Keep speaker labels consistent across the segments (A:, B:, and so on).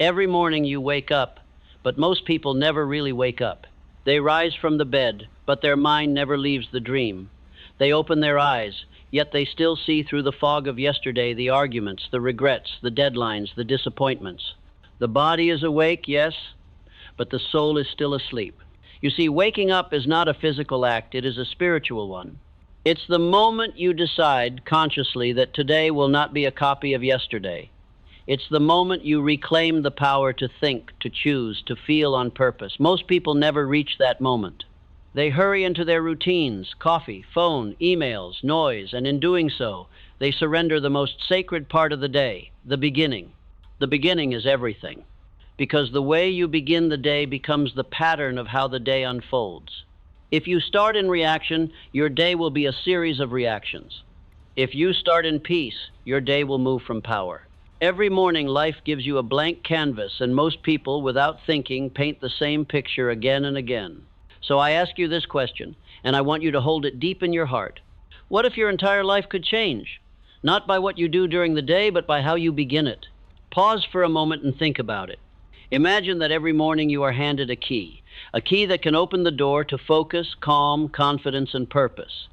A: Every morning you wake up, but most people never really wake up. They rise from the bed, but their mind never leaves the dream. They open their eyes, yet they still see through the fog of yesterday the arguments, the regrets, the deadlines, the disappointments. The body is awake, yes, but the soul is still asleep. You see, waking up is not a physical act, it is a spiritual one. It's the moment you decide consciously that today will not be a copy of yesterday. It's the moment you reclaim the power to think, to choose, to feel on purpose. Most people never reach that moment. They hurry into their routines, coffee, phone, emails, noise, and in doing so, they surrender the most sacred part of the day, the beginning. The beginning is everything, because the way you begin the day becomes the pattern of how the day unfolds. If you start in reaction, your day will be a series of reactions. If you start in peace, your day will move from power. Every morning, life gives you a blank canvas, and most people, without thinking, paint the same picture again and again. So I ask you this question, and I want you to hold it deep in your heart. What if your entire life could change? Not by what you do during the day, but by how you begin it. Pause for a moment and think about it. Imagine that every morning you are handed a key that can open the door to focus, calm, confidence, and purpose.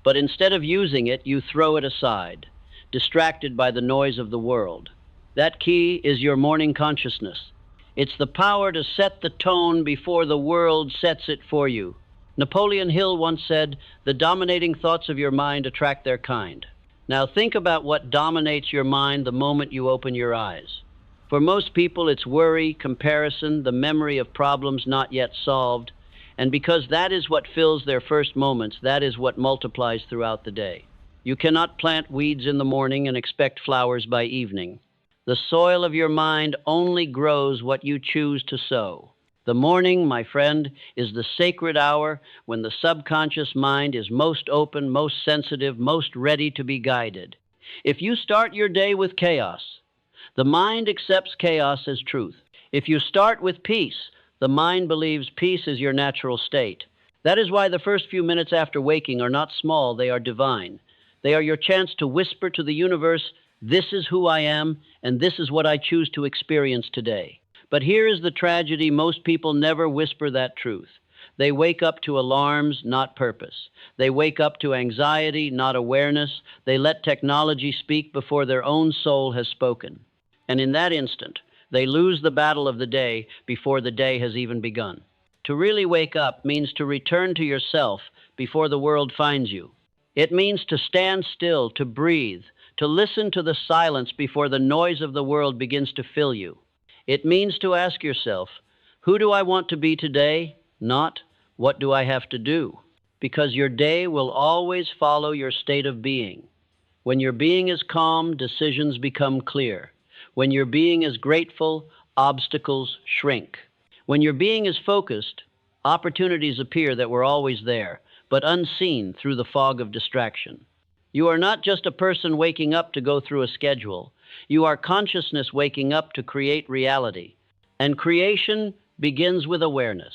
A: But instead of using it, you throw it aside, distracted by the noise of the world. That key is your morning consciousness. It's the power to set the tone before the world sets it for you. Napoleon Hill once said, "The dominating thoughts of your mind attract their kind." Now think about what dominates your mind the moment you open your eyes. For most people, it's worry, comparison, the memory of problems not yet solved, and because that is what fills their first moments, that is what multiplies throughout the day. You cannot plant weeds in the morning and expect flowers by evening. The soil of your mind only grows what you choose to sow. The morning, my friend, is the sacred hour when the subconscious mind is most open, most sensitive, most ready to be guided. If you start your day with chaos, the mind accepts chaos as truth. If you start with peace, the mind believes peace is your natural state. That is why the first few minutes after waking are not small, they are divine. They are your chance to whisper to the universe, "This is who I am, and this is what I choose to experience today." But here is the tragedy: most people never whisper that truth. They wake up to alarms, not purpose. They wake up to anxiety, not awareness. They let technology speak before their own soul has spoken. And in that instant, they lose the battle of the day before the day has even begun. To really wake up means to return to yourself before the world finds you. It means to stand still, to breathe, to listen to the silence before the noise of the world begins to fill you. It means to ask yourself, who do I want to be today? Not, what do I have to do? Because your day will always follow your state of being. When your being is calm, decisions become clear. When your being is grateful, obstacles shrink. When your being is focused, opportunities appear that were always there, but unseen through the fog of distraction. You are not just a person waking up to go through a schedule. You are consciousness waking up to create reality. And creation begins with awareness.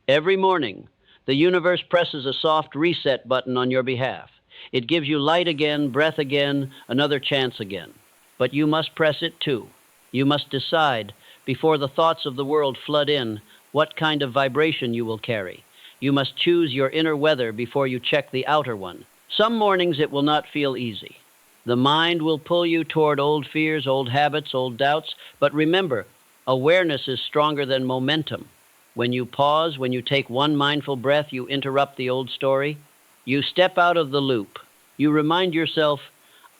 A: Every morning, the universe presses a soft reset button on your behalf. It gives you light again, breath again, another chance again. But you must press it too. You must decide, before the thoughts of the world flood in, what kind of vibration you will carry. You must choose your inner weather before you check the outer one. Some mornings it will not feel easy. The mind will pull you toward old fears, old habits, old doubts. But remember, awareness is stronger than momentum. When you pause, when you take one mindful breath, you interrupt the old story. You step out of the loop. You remind yourself,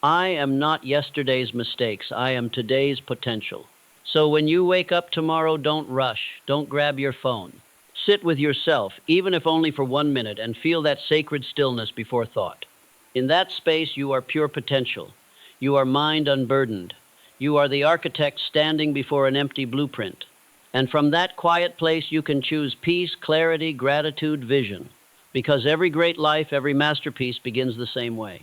A: I am not yesterday's mistakes. I am today's potential. So when you wake up tomorrow, don't rush. Don't grab your phone. Sit with yourself, even if only for 1 minute, and feel that sacred stillness before thought. In that space, you are pure potential. You are mind unburdened. You are the architect standing before an empty blueprint. And from that quiet place, you can choose peace, clarity, gratitude, vision. Because every great life, every masterpiece begins the same way.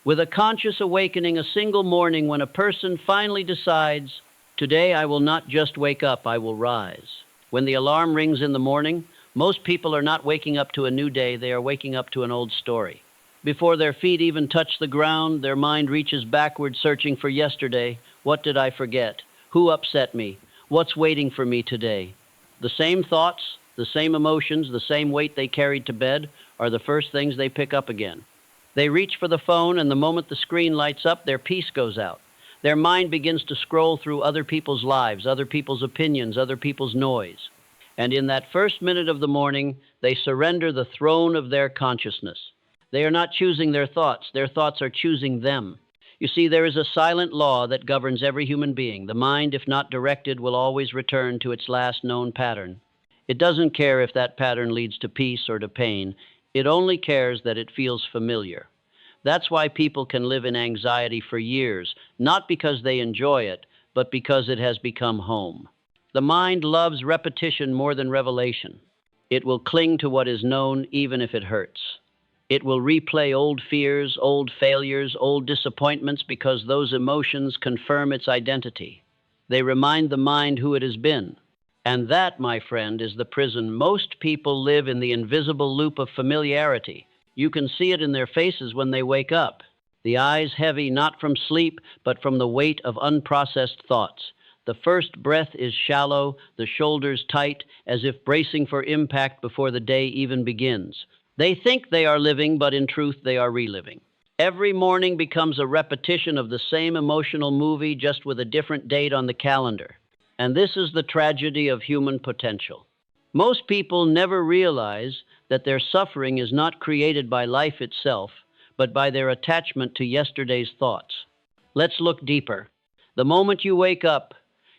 A: With a conscious awakening, a single morning when a person finally decides, today I will not just wake up, I will rise. When the alarm rings in the morning, most people are not waking up to a new day, they are waking up to an old story. Before their feet even touch the ground, their mind reaches backward, searching for yesterday. What did I forget? Who upset me? What's waiting for me today? The same thoughts, the same emotions, the same weight they carried to bed are the first things they pick up again. They reach for the phone, and the moment the screen lights up, their peace goes out. Their mind begins to scroll through other people's lives, other people's opinions, other people's noise. And in that first minute of the morning, they surrender the throne of their consciousness. They are not choosing their thoughts are choosing them. You see, there is a silent law that governs every human being. The mind, if not directed, will always return to its last known pattern. It doesn't care if that pattern leads to peace or to pain. It only cares that it feels familiar. That's why people can live in anxiety for years, not because they enjoy it, but because it has become home. The mind loves repetition more than revelation. It will cling to what is known even if it hurts. It will replay old fears, old failures, old disappointments because those emotions confirm its identity. They remind the mind who it has been. And that, my friend, is the prison. Most people live in the invisible loop of familiarity. You can see it in their faces when they wake up. The eyes heavy, not from sleep, but from the weight of unprocessed thoughts. The first breath is shallow, the shoulders tight, as if bracing for impact before the day even begins. They think they are living, but in truth they are reliving. Every morning becomes a repetition of the same emotional movie, just with a different date on the calendar. And this is the tragedy of human potential. Most people never realize that their suffering is not created by life itself, but by their attachment to yesterday's thoughts. Let's look deeper. The moment you wake up,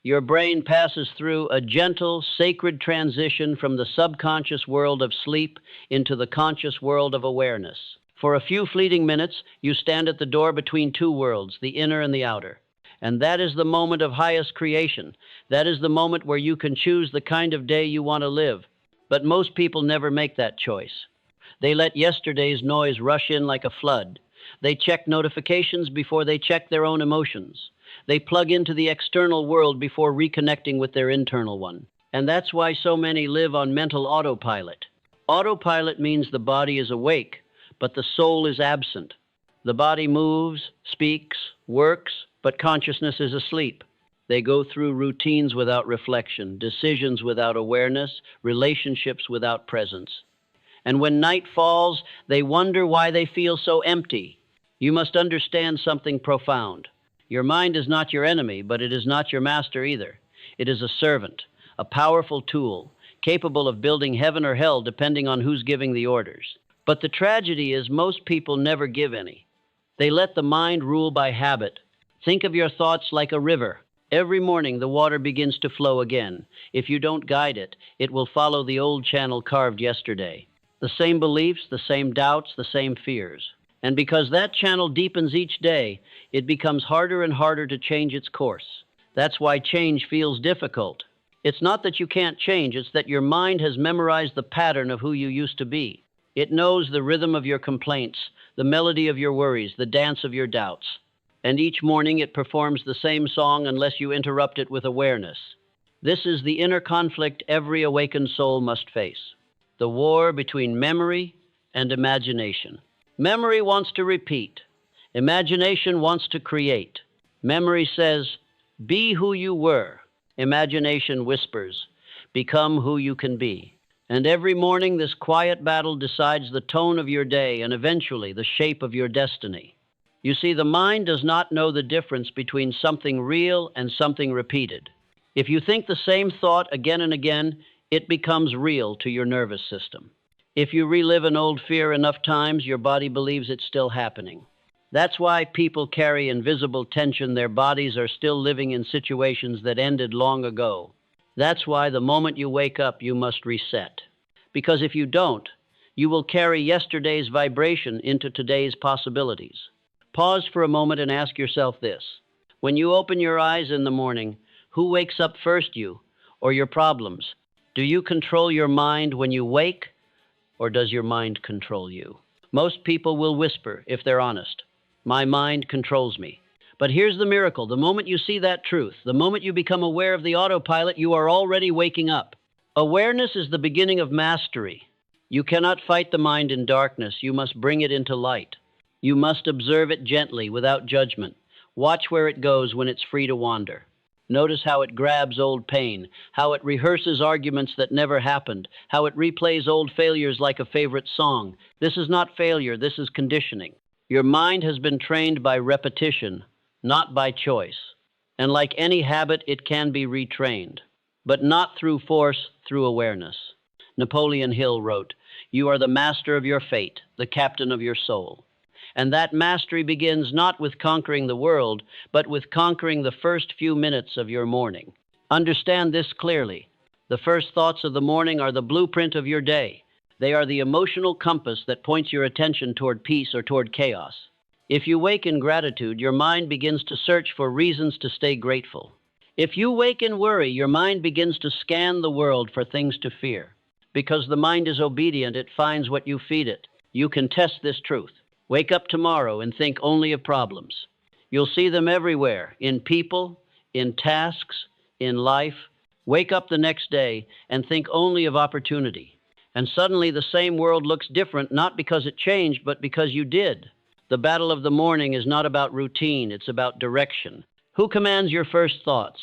A: your brain passes through a gentle, sacred transition from the subconscious world of sleep into the conscious world of awareness. For a few fleeting minutes, you stand at the door between two worlds, the inner and the outer. And that is the moment of highest creation. That is the moment where you can choose the kind of day you want to live. But most people never make that choice. They let yesterday's noise rush in like a flood. They check notifications before they check their own emotions. They plug into the external world before reconnecting with their internal one. And that's why so many live on mental autopilot. Autopilot means the body is awake, but the soul is absent. The body moves, speaks, works, but consciousness is asleep. They go through routines without reflection, decisions without awareness, relationships without presence. And when night falls, they wonder why they feel so empty. You must understand something profound. Your mind is not your enemy, but it is not your master either. It is a servant, a powerful tool, capable of building heaven or hell depending on who's giving the orders. But the tragedy is most people never give any. They let the mind rule by habit. Think of your thoughts like a river. Every morning the water begins to flow again. If you don't guide it, it will follow the old channel carved yesterday. The same beliefs, the same doubts, the same fears. And because that channel deepens each day, it becomes harder and harder to change its course. That's why change feels difficult. It's not that you can't change, it's that your mind has memorized the pattern of who you used to be. It knows the rhythm of your complaints, the melody of your worries, the dance of your doubts. And each morning it performs the same song unless you interrupt it with awareness. This is the inner conflict every awakened soul must face. The war between memory and imagination. Memory wants to repeat. Imagination wants to create. Memory says, be who you were. Imagination whispers, become who you can be. And every morning this quiet battle decides the tone of your day and eventually the shape of your destiny. You see, the mind does not know the difference between something real and something repeated. If you think the same thought again and again, it becomes real to your nervous system. If you relive an old fear enough times, your body believes it's still happening. That's why people carry invisible tension. Their bodies are still living in situations that ended long ago. That's why the moment you wake up, you must reset. Because if you don't, you will carry yesterday's vibration into today's possibilities. Pause for a moment and ask yourself this. When you open your eyes in the morning, who wakes up first, you or your problems? Do you control your mind when you wake, or does your mind control you? Most people will whisper, if they're honest, my mind controls me. But here's the miracle. The moment you see that truth, the moment you become aware of the autopilot, you are already waking up. Awareness is the beginning of mastery. You cannot fight the mind in darkness. You must bring it into light. You must observe it gently, without judgment. Watch where it goes when it's free to wander. Notice how it grabs old pain, how it rehearses arguments that never happened, how it replays old failures like a favorite song. This is not failure, this is conditioning. Your mind has been trained by repetition, not by choice. And like any habit, it can be retrained, but not through force, through awareness. Napoleon Hill wrote, "You are the master of your fate, the captain of your soul." And that mastery begins not with conquering the world, but with conquering the first few minutes of your morning. Understand this clearly. The first thoughts of the morning are the blueprint of your day. They are the emotional compass that points your attention toward peace or toward chaos. If you wake in gratitude, your mind begins to search for reasons to stay grateful. If you wake in worry, your mind begins to scan the world for things to fear. Because the mind is obedient, it finds what you feed it. You can test this truth. Wake up tomorrow and think only of problems. You'll see them everywhere, in people, in tasks, in life. Wake up the next day and think only of opportunity. And suddenly the same world looks different, not because it changed, but because you did. The battle of the morning is not about routine, it's about direction. Who commands your first thoughts?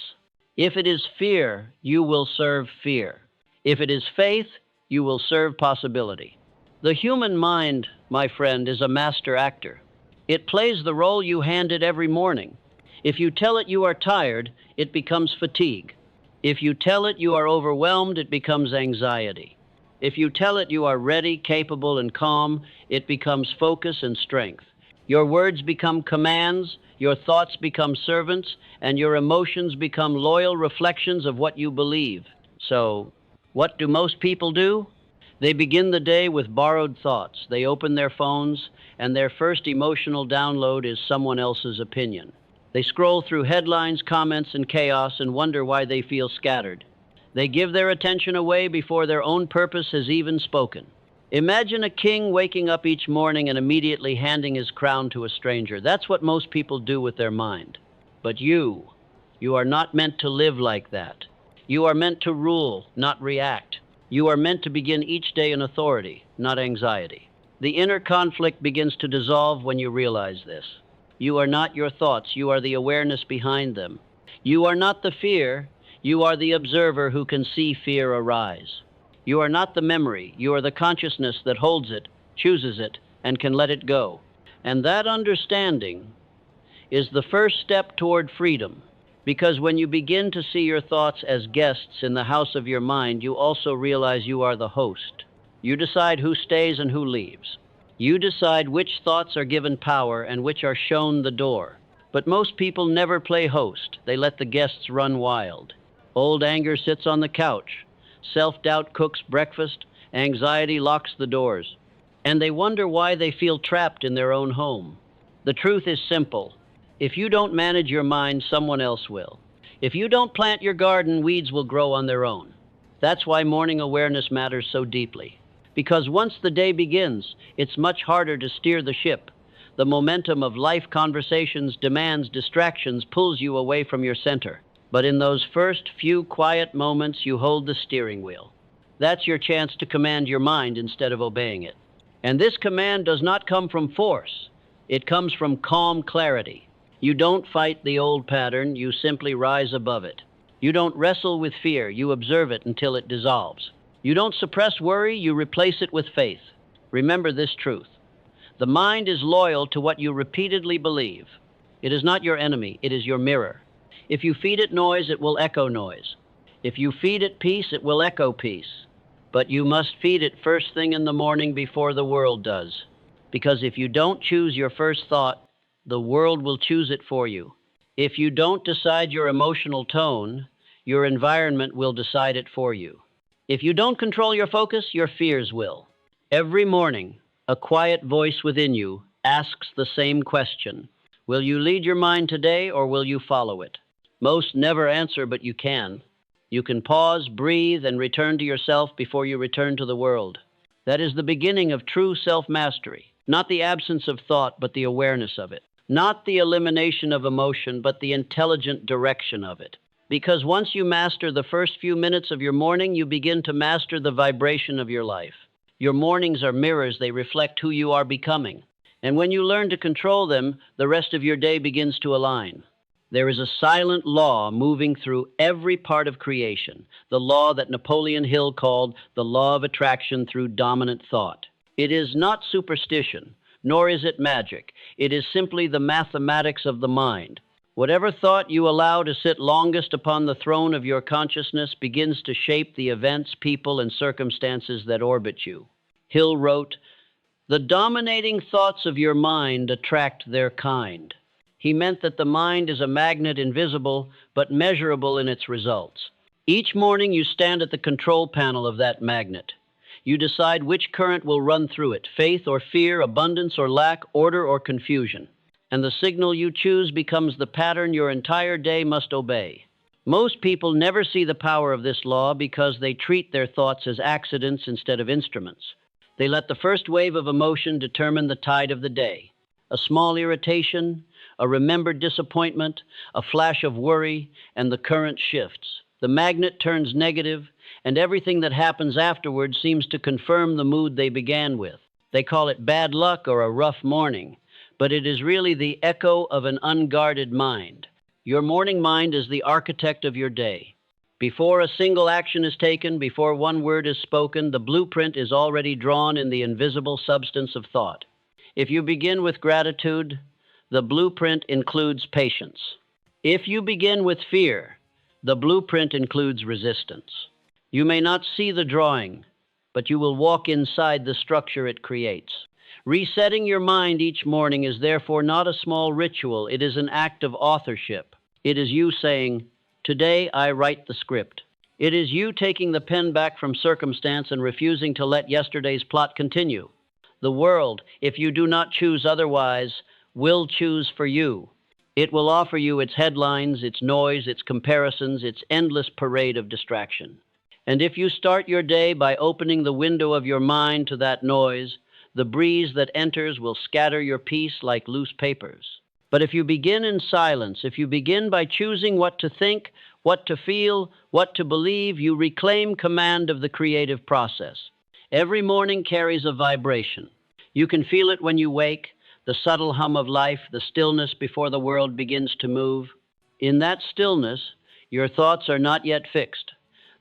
A: If it is fear, you will serve fear. If it is faith, you will serve possibility. The human mind, my friend, is a master actor. It plays the role you hand it every morning. If you tell it you are tired, it becomes fatigue. If you tell it you are overwhelmed, it becomes anxiety. If you tell it you are ready, capable, and calm, it becomes focus and strength. Your words become commands, your thoughts become servants, and your emotions become loyal reflections of what you believe. So, what do most people do? They begin the day with borrowed thoughts. They open their phones, and their first emotional download is someone else's opinion. They scroll through headlines, comments, and chaos and wonder why they feel scattered. They give their attention away before their own purpose has even spoken. Imagine a king waking up each morning and immediately handing his crown to a stranger. That's what most people do with their mind. But you are not meant to live like that. You are meant to rule, not react. You are meant to begin each day in authority, not anxiety. The inner conflict begins to dissolve when you realize this. You are not your thoughts, you are the awareness behind them. You are not the fear, you are the observer who can see fear arise. You are not the memory, you are the consciousness that holds it, chooses it, and can let it go. And that understanding is the first step toward freedom. Because when you begin to see your thoughts as guests in the house of your mind, you also realize you are the host. You decide who stays and who leaves. You decide which thoughts are given power and which are shown the door. But most people never play host. They let the guests run wild. Old anger sits on the couch. Self-doubt cooks breakfast. Anxiety locks the doors. And they wonder why they feel trapped in their own home. The truth is simple. If you don't manage your mind, someone else will. If you don't plant your garden, weeds will grow on their own. That's why morning awareness matters so deeply. Because once the day begins, it's much harder to steer the ship. The momentum of life conversations, demands, distractions pulls you away from your center. But in those first few quiet moments, you hold the steering wheel. That's your chance to command your mind instead of obeying it. And this command does not come from force. It comes from calm clarity. You don't fight the old pattern, you simply rise above it. You don't wrestle with fear, you observe it until it dissolves. You don't suppress worry, you replace it with faith. Remember this truth. The mind is loyal to what you repeatedly believe. It is not your enemy, it is your mirror. If you feed it noise, it will echo noise. If you feed it peace, it will echo peace. But you must feed it first thing in the morning before the world does. Because if you don't choose your first thought, the world will choose it for you. If you don't decide your emotional tone, your environment will decide it for you. If you don't control your focus, your fears will. Every morning, a quiet voice within you asks the same question. Will you lead your mind today or will you follow it? Most never answer, but you can. You can pause, breathe, and return to yourself before you return to the world. That is the beginning of true self-mastery. Not the absence of thought, but the awareness of it. Not the elimination of emotion, but the intelligent direction of it. Because once you master the first few minutes of your morning, you begin to master the vibration of your life. Your mornings are mirrors, they reflect who you are becoming. And when you learn to control them, the rest of your day begins to align. There is a silent law moving through every part of creation, the law that Napoleon Hill called the law of attraction through dominant thought. It is not superstition, nor is it magic. It is simply the mathematics of the mind. Whatever thought you allow to sit longest upon the throne of your consciousness begins to shape the events, people, and circumstances that orbit you. Hill wrote, "The dominating thoughts of your mind attract their kind." He meant that the mind is a magnet, invisible but measurable in its results. Each morning you stand at the control panel of that magnet. You decide which current will run through it, faith or fear, abundance or lack, order or confusion. And the signal you choose becomes the pattern your entire day must obey. Most people never see the power of this law because they treat their thoughts as accidents instead of instruments. They let the first wave of emotion determine the tide of the day. A small irritation, a remembered disappointment, a flash of worry, and the current shifts. The magnet turns negative, and everything that happens afterward seems to confirm the mood they began with. They call it bad luck or a rough morning, but it is really the echo of an unguarded mind. Your morning mind is the architect of your day. Before a single action is taken, before one word is spoken, the blueprint is already drawn in the invisible substance of thought. If you begin with gratitude, the blueprint includes patience. If you begin with fear, the blueprint includes resistance. You may not see the drawing, but you will walk inside the structure it creates. Resetting your mind each morning is therefore not a small ritual. It is an act of authorship. It is you saying, "Today I write the script." It is you taking the pen back from circumstance and refusing to let yesterday's plot continue. The world, if you do not choose otherwise, will choose for you. It will offer you its headlines, its noise, its comparisons, its endless parade of distraction. And if you start your day by opening the window of your mind to that noise, the breeze that enters will scatter your peace like loose papers. But if you begin in silence, if you begin by choosing what to think, what to feel, what to believe, you reclaim command of the creative process. Every morning carries a vibration. You can feel it when you wake, the subtle hum of life, the stillness before the world begins to move. In that stillness, your thoughts are not yet fixed.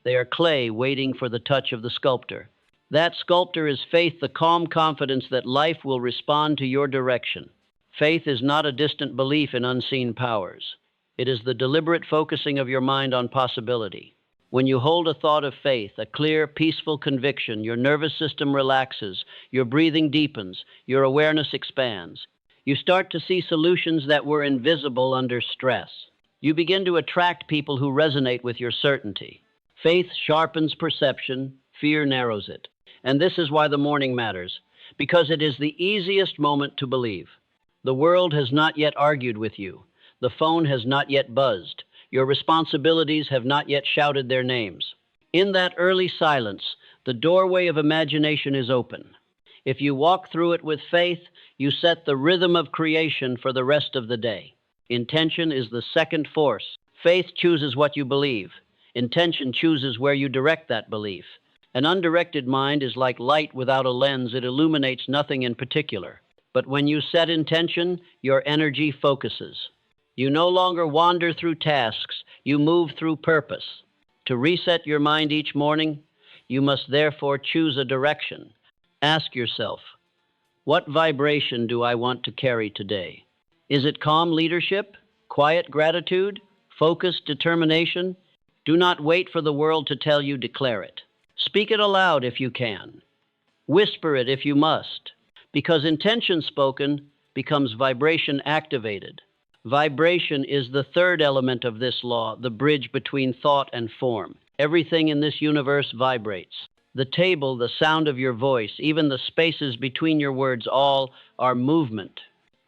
A: They are clay waiting for the touch of the sculptor. That sculptor is faith, the calm confidence that life will respond to your direction. Faith is not a distant belief in unseen powers. It is the deliberate focusing of your mind on possibility. When you hold a thought of faith, a clear, peaceful conviction, your nervous system relaxes, your breathing deepens, your awareness expands. You start to see solutions that were invisible under stress. You begin to attract people who resonate with your certainty. Faith sharpens perception, fear narrows it. And this is why the morning matters, because it is the easiest moment to believe. The world has not yet argued with you. The phone has not yet buzzed. Your responsibilities have not yet shouted their names. In that early silence, the doorway of imagination is open. If you walk through it with faith, you set the rhythm of creation for the rest of the day. Intention is the second force. Faith chooses what you believe. Intention chooses where you direct that belief. An undirected mind is like light without a lens. It illuminates nothing in particular. But when you set intention, your energy focuses. You no longer wander through tasks. You move through purpose. To reset your mind each morning, you must therefore choose a direction. Ask yourself, what vibration do I want to carry today? Is it calm leadership, quiet gratitude, focused determination? Do not wait for the world to tell you, declare it. Speak it aloud if you can. Whisper it if you must, because intention spoken becomes vibration activated. Vibration is the third element of this law, the bridge between thought and form. Everything in this universe vibrates. The table, the sound of your voice, even the spaces between your words, all are movement.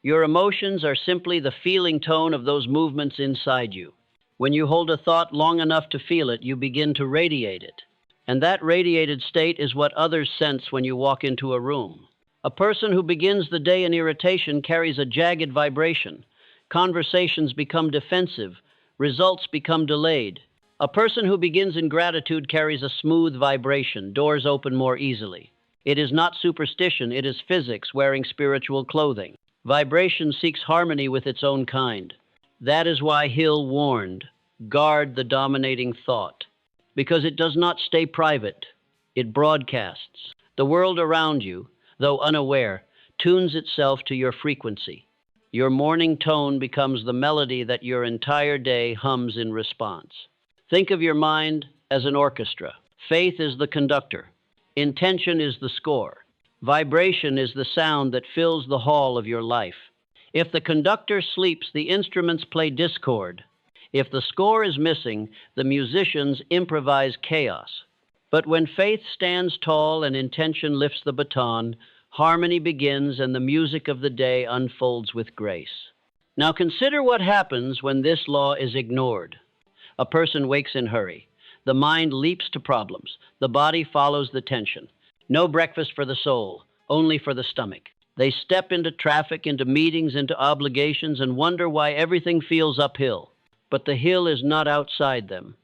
A: Your emotions are simply the feeling tone of those movements inside you. When you hold a thought long enough to feel it, you begin to radiate it. And that radiated state is what others sense when you walk into a room. A person who begins the day in irritation carries a jagged vibration. Conversations become defensive. Results become delayed. A person who begins in gratitude carries a smooth vibration. Doors open more easily. It is not superstition, it is physics wearing spiritual clothing. Vibration seeks harmony with its own kind. That is why Hill warned, guard the dominating thought, because it does not stay private, it broadcasts. The world around you, though unaware, tunes itself to your frequency. Your morning tone becomes the melody that your entire day hums in response. Think of your mind as an orchestra. Faith is the conductor. Intention is the score. Vibration is the sound that fills the hall of your life. If the conductor sleeps, the instruments play discord. If the score is missing, the musicians improvise chaos. But when faith stands tall and intention lifts the baton, harmony begins and the music of the day unfolds with grace. Now consider what happens when this law is ignored. A person wakes in hurry. The mind leaps to problems. The body follows the tension. No breakfast for the soul, only for the stomach. They step into traffic, into meetings, into obligations, and wonder why everything feels uphill. But the hill is not outside them.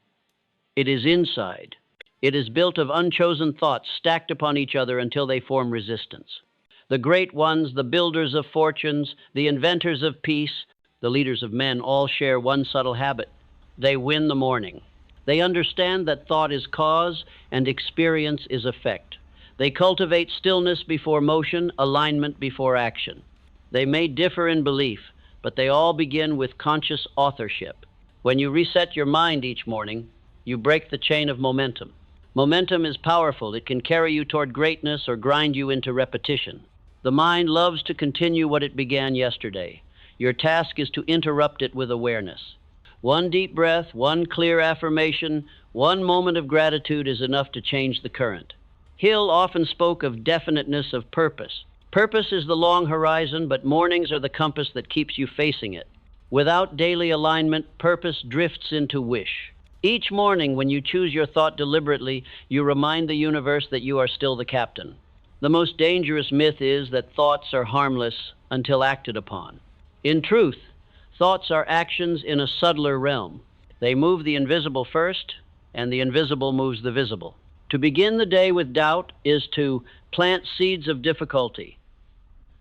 A: It is inside. It is built of unchosen thoughts stacked upon each other until they form resistance. The great ones, the builders of fortunes, the inventors of peace, the leaders of men all share one subtle habit. They win the morning. They understand that thought is cause and experience is effect. They cultivate stillness before motion, alignment before action. They may differ in belief, but they all begin with conscious authorship. When you reset your mind each morning, you break the chain of momentum. Momentum is powerful. It can carry you toward greatness or grind you into repetition. The mind loves to continue what it began yesterday. Your task is to interrupt it with awareness. One deep breath, one clear affirmation, one moment of gratitude is enough to change the current. Hill often spoke of definiteness of purpose. Purpose is the long horizon, but mornings are the compass that keeps you facing it. Without daily alignment, purpose drifts into wish. Each morning, when you choose your thought deliberately, you remind the universe that you are still the captain. The most dangerous myth is that thoughts are harmless until acted upon. In truth, thoughts are actions in a subtler realm. They move the invisible first, and the invisible moves the visible. To begin the day with doubt is to plant seeds of difficulty.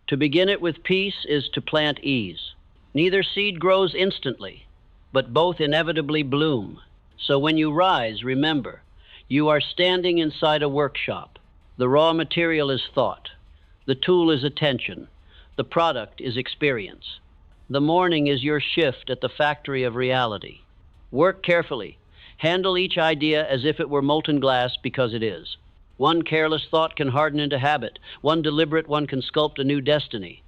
A: To begin it with peace is to plant ease. Neither seed grows instantly, but both inevitably bloom. So when you rise, remember, you are standing inside a workshop. The raw material is thought. The tool is attention. The product is experience. The morning is your shift at the factory of reality. Work carefully. Handle each idea as if it were molten glass, because it is. One careless thought can harden into habit. One deliberate one can sculpt a new destiny.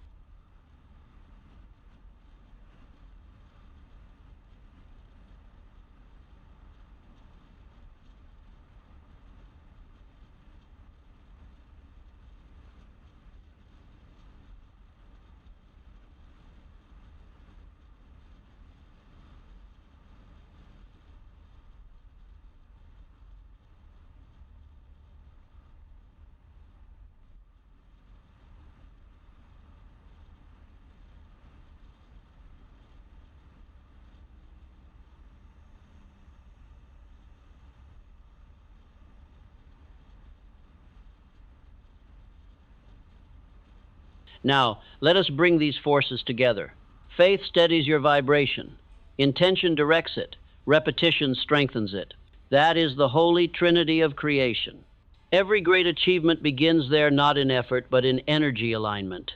A: Now, let us bring these forces together. Faith steadies your vibration. Intention directs it. Repetition strengthens it. That is the holy trinity of creation. Every great achievement begins there, not in effort, but in energy alignment.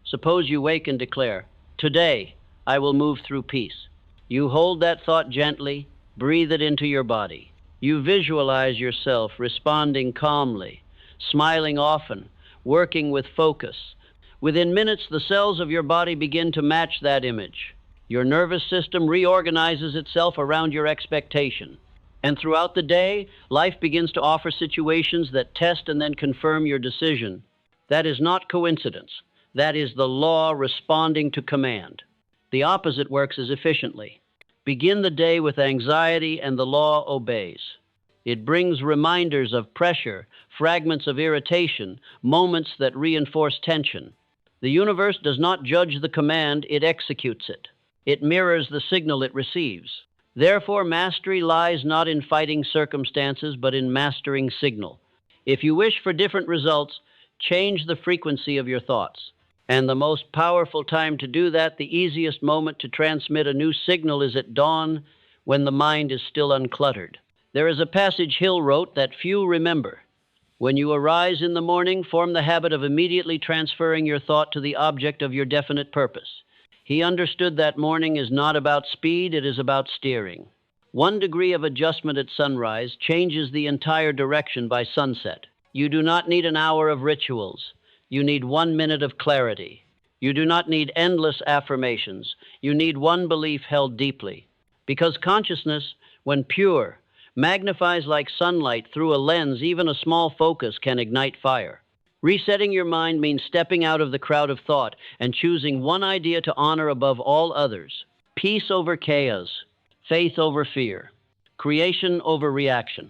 A: Suppose you wake and declare, "Today, I will move through peace." You hold that thought gently, breathe it into your body. You visualize yourself responding calmly, smiling often, working with focus. Within minutes, the cells of your body begin to match that image. Your nervous system reorganizes itself around your expectation. And throughout the day, life begins to offer situations that test and then confirm your decision. That is not coincidence. That is the law responding to command. The opposite works as efficiently. Begin the day with anxiety and the law obeys. It brings reminders of pressure, fragments of irritation, moments that reinforce tension. The universe does not judge the command, it executes it. It mirrors the signal it receives. Therefore, mastery lies not in fighting circumstances, but in mastering signal. If you wish for different results, change the frequency of your thoughts. And the most powerful time to do that, the easiest moment to transmit a new signal, is at dawn, when the mind is still uncluttered. There is a passage Hill wrote that few remember. When you arise in the morning, form the habit of immediately transferring your thought to the object of your definite purpose. He understood that morning is not about speed, it is about steering. 1 degree of adjustment at sunrise changes the entire direction by sunset. You do not need an hour of rituals. You need 1 minute of clarity. You do not need endless affirmations. You need one belief held deeply. Because consciousness, when pure, magnifies like sunlight through a lens. Even a small focus can ignite fire. Resetting your mind means stepping out of the crowd of thought and choosing one idea to honor above all others. Peace over chaos, faith over fear, creation over reaction.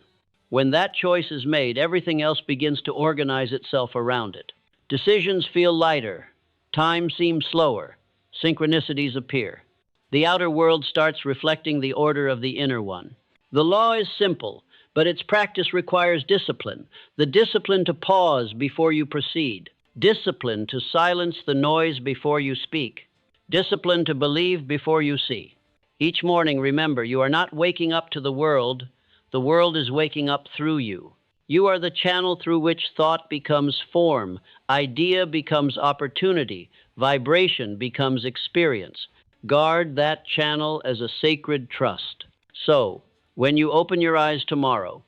A: When that choice is made, everything else begins to organize itself around it. Decisions feel lighter, time seems slower, synchronicities appear. The outer world starts reflecting the order of the inner one. The law is simple, but its practice requires discipline. The discipline to pause before you proceed. Discipline to silence the noise before you speak. Discipline to believe before you see. Each morning, remember, you are not waking up to the world is waking up through you. You are the channel through which thought becomes form, idea becomes opportunity, vibration becomes experience. Guard that channel as a sacred trust. So, when you open your eyes tomorrow,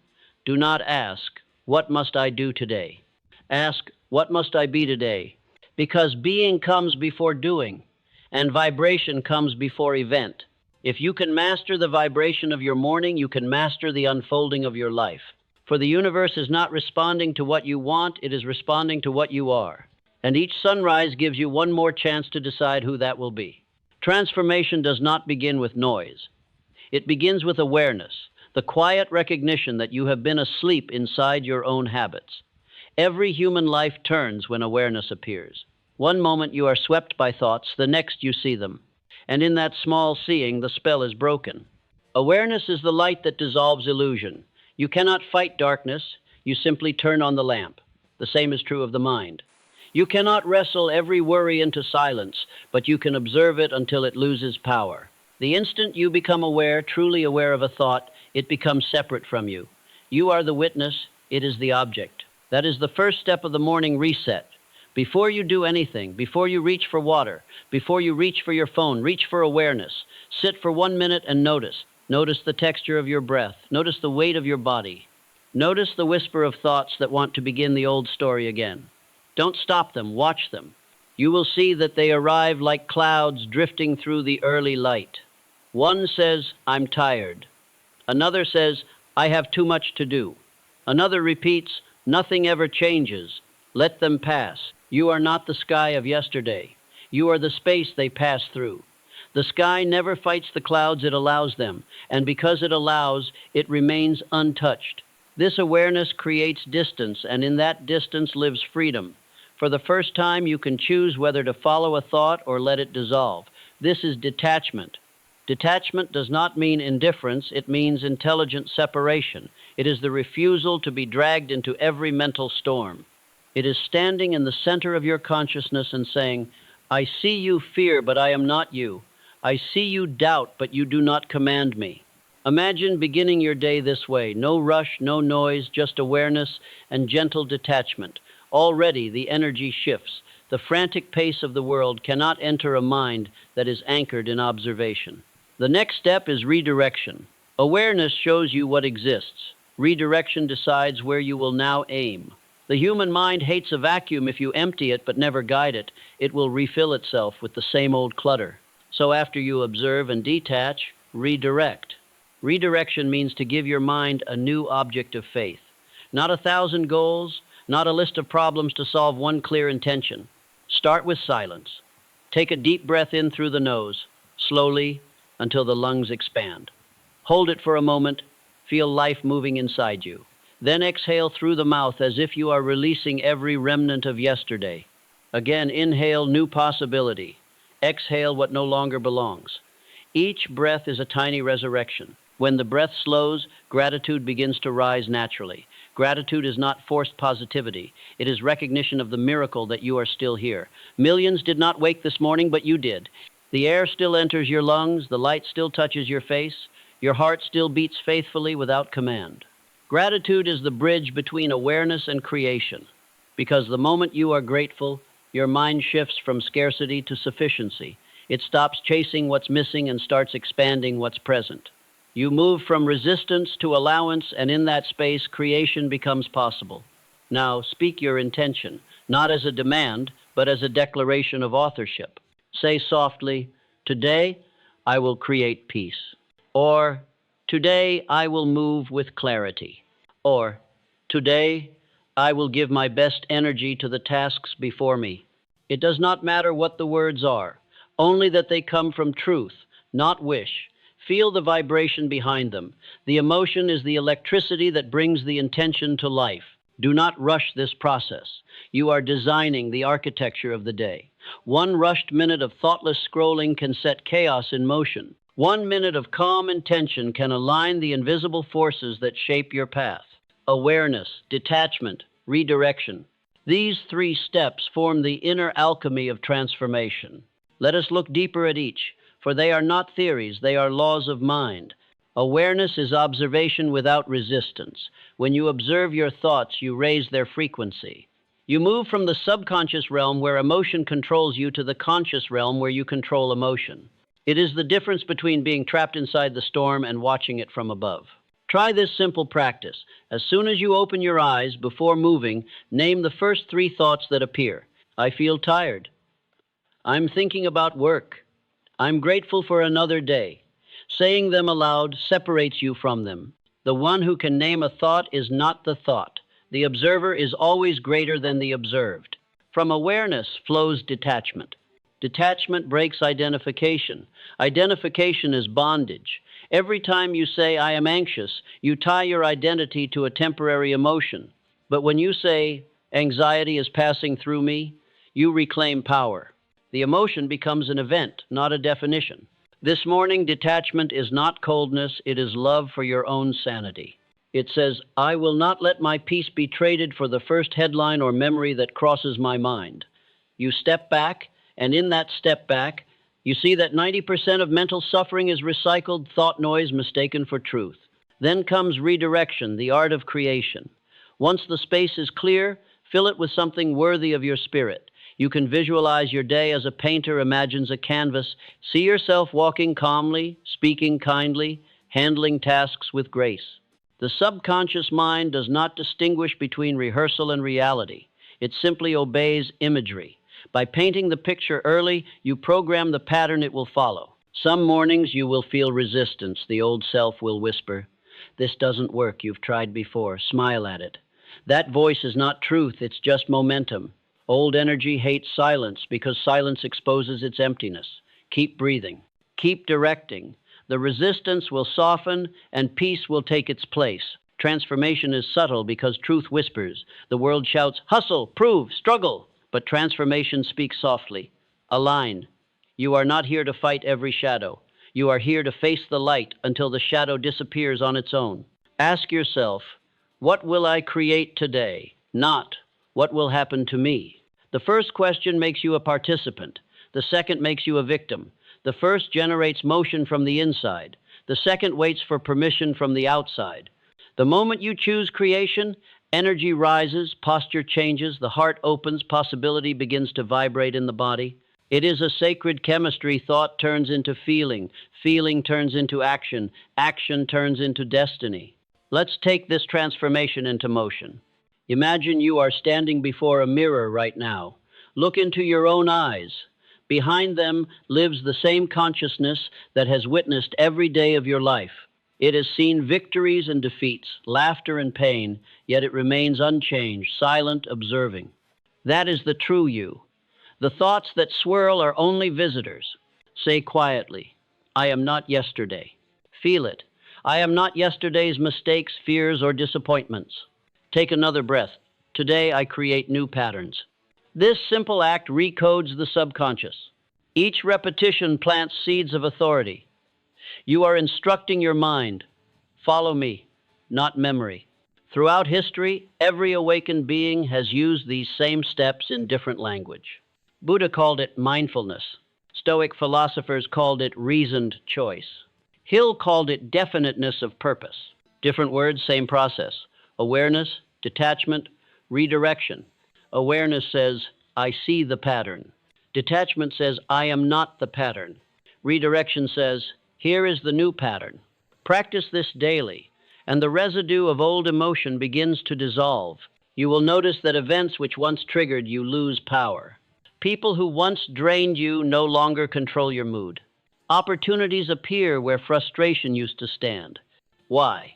A: do not ask, "What must I do today?" Ask, "What must I be today?" Because being comes before doing, and vibration comes before event. If you can master the vibration of your morning, you can master the unfolding of your life. For the universe is not responding to what you want, it is responding to what you are. And each sunrise gives you one more chance to decide who that will be. Transformation does not begin with noise. It begins with awareness, the quiet recognition that you have been asleep inside your own habits. Every human life turns when awareness appears. One moment you are swept by thoughts, the next you see them. And in that small seeing, the spell is broken. Awareness is the light that dissolves illusion. You cannot fight darkness, you simply turn on the lamp. The same is true of the mind. You cannot wrestle every worry into silence, but you can observe it until it loses power. The instant you become aware, truly aware of a thought, it becomes separate from you. You are the witness, it is the object. That is the first step of the morning reset. Before you do anything, before you reach for water, before you reach for your phone, reach for awareness. Sit for 1 minute and notice. Notice the texture of your breath. Notice the weight of your body. Notice the whisper of thoughts that want to begin the old story again. Don't stop them, watch them. You will see that they arrive like clouds drifting through the early light. One says, "I'm tired." Another says, "I have too much to do." Another repeats, "Nothing ever changes. Let them pass." You are not the sky of yesterday. You are the space they pass through. The sky never fights the clouds, it allows them. And because it allows, it remains untouched. This awareness creates distance, and in that distance lives freedom. For the first time, you can choose whether to follow a thought or let it dissolve. This is detachment. Detachment does not mean indifference, it means intelligent separation. It is the refusal to be dragged into every mental storm. It is standing in the center of your consciousness and saying, "I see you fear, but I am not you. I see you doubt, but you do not command me." Imagine beginning your day this way. No rush, no noise, just awareness and gentle detachment. Already the energy shifts. The frantic pace of the world cannot enter a mind that is anchored in observation. The next step is redirection. Awareness shows you what exists. Redirection decides where you will now aim. The human mind hates a vacuum. If you empty it but never guide it, it will refill itself with the same old clutter. So after you observe and detach, redirect. Redirection means to give your mind a new object of faith. Not 1,000 goals, not a list of problems to solve, one clear intention. Start with silence. Take a deep breath in through the nose, slowly, until the lungs expand. Hold it for a moment, feel life moving inside you. Then exhale through the mouth as if you are releasing every remnant of yesterday. Again, inhale new possibility. Exhale what no longer belongs. Each breath is a tiny resurrection. When the breath slows, gratitude begins to rise naturally. Gratitude is not forced positivity. It is recognition of the miracle that you are still here. Millions did not wake this morning, but you did. The air still enters your lungs, the light still touches your face, your heart still beats faithfully without command. Gratitude is the bridge between awareness and creation, because the moment you are grateful, your mind shifts from scarcity to sufficiency. It stops chasing what's missing and starts expanding what's present. You move from resistance to allowance, and in that space, creation becomes possible. Now, speak your intention, not as a demand, but as a declaration of authorship. Say softly, "Today, I will create peace." Or, "Today, I will move with clarity." Or, "Today, I will give my best energy to the tasks before me." It does not matter what the words are, only that they come from truth, not wish. Feel the vibration behind them. The emotion is the electricity that brings the intention to life. Do not rush this process. You are designing the architecture of the day. One rushed minute of thoughtless scrolling can set chaos in motion. 1 minute of calm intention can align the invisible forces that shape your path. Awareness, detachment, redirection. These 3 steps form the inner alchemy of transformation. Let us look deeper at each, for they are not theories, they are laws of mind. Awareness is observation without resistance. When you observe your thoughts, you raise their frequency. You move from the subconscious realm where emotion controls you to the conscious realm where you control emotion. It is the difference between being trapped inside the storm and watching it from above. Try this simple practice. As soon as you open your eyes, before moving, name the first 3 thoughts that appear. I feel tired. I'm thinking about work. I'm grateful for another day. Saying them aloud separates you from them. The one who can name a thought is not the thought. The observer is always greater than the observed. From awareness flows detachment. Detachment breaks identification. Identification is bondage. Every time you say, "I am anxious," you tie your identity to a temporary emotion. But when you say, "Anxiety is passing through me," you reclaim power. The emotion becomes an event, not a definition. This morning, detachment is not coldness, it is love for your own sanity. It says, "I will not let my peace be traded for the first headline or memory that crosses my mind." You step back, and in that step back, you see that 90% of mental suffering is recycled thought noise mistaken for truth. Then comes redirection, the art of creation. Once the space is clear, fill it with something worthy of your spirit. You can visualize your day as a painter imagines a canvas. See yourself walking calmly, speaking kindly, handling tasks with grace. The subconscious mind does not distinguish between rehearsal and reality. It simply obeys imagery. By painting the picture early, you program the pattern it will follow. Some mornings you will feel resistance. The old self will whisper, "This doesn't work. You've tried before." Smile at it. That voice is not truth. It's just momentum. Old energy hates silence because silence exposes its emptiness. Keep breathing. Keep directing. The resistance will soften and peace will take its place. Transformation is subtle because truth whispers. The world shouts, "Hustle, prove, struggle." But transformation speaks softly. Align. You are not here to fight every shadow. You are here to face the light until the shadow disappears on its own. Ask yourself, what will I create today? Not, what will happen to me? The first question makes you a participant. The second makes you a victim. The first generates motion from the inside. The second waits for permission from the outside. The moment you choose creation, energy rises, posture changes, the heart opens, possibility begins to vibrate in the body. It is a sacred chemistry. Thought turns into feeling. Feeling turns into action. Action turns into destiny. Let's take this transformation into motion. Imagine you are standing before a mirror right now. Look into your own eyes. Behind them lives the same consciousness that has witnessed every day of your life. It has seen victories and defeats, laughter and pain, yet it remains unchanged, silent, observing. That is the true you. The thoughts that swirl are only visitors. Say quietly, "I am not yesterday." Feel it. I am not yesterday's mistakes, fears, or disappointments. Take another breath. Today I create new patterns. This simple act recodes the subconscious. Each repetition plants seeds of authority. You are instructing your mind. Follow me, not memory. Throughout history, every awakened being has used these same steps in different language. Buddha called it mindfulness. Stoic philosophers called it reasoned choice. Hill called it definiteness of purpose. Different words, same process. Awareness, detachment, redirection. Awareness says, I see the pattern. Detachment says, I am not the pattern. Redirection says, here is the new pattern. Practice this daily, and the residue of old emotion begins to dissolve. You will notice that events which once triggered you lose power. People who once drained you no longer control your mood. Opportunities appear where frustration used to stand. Why?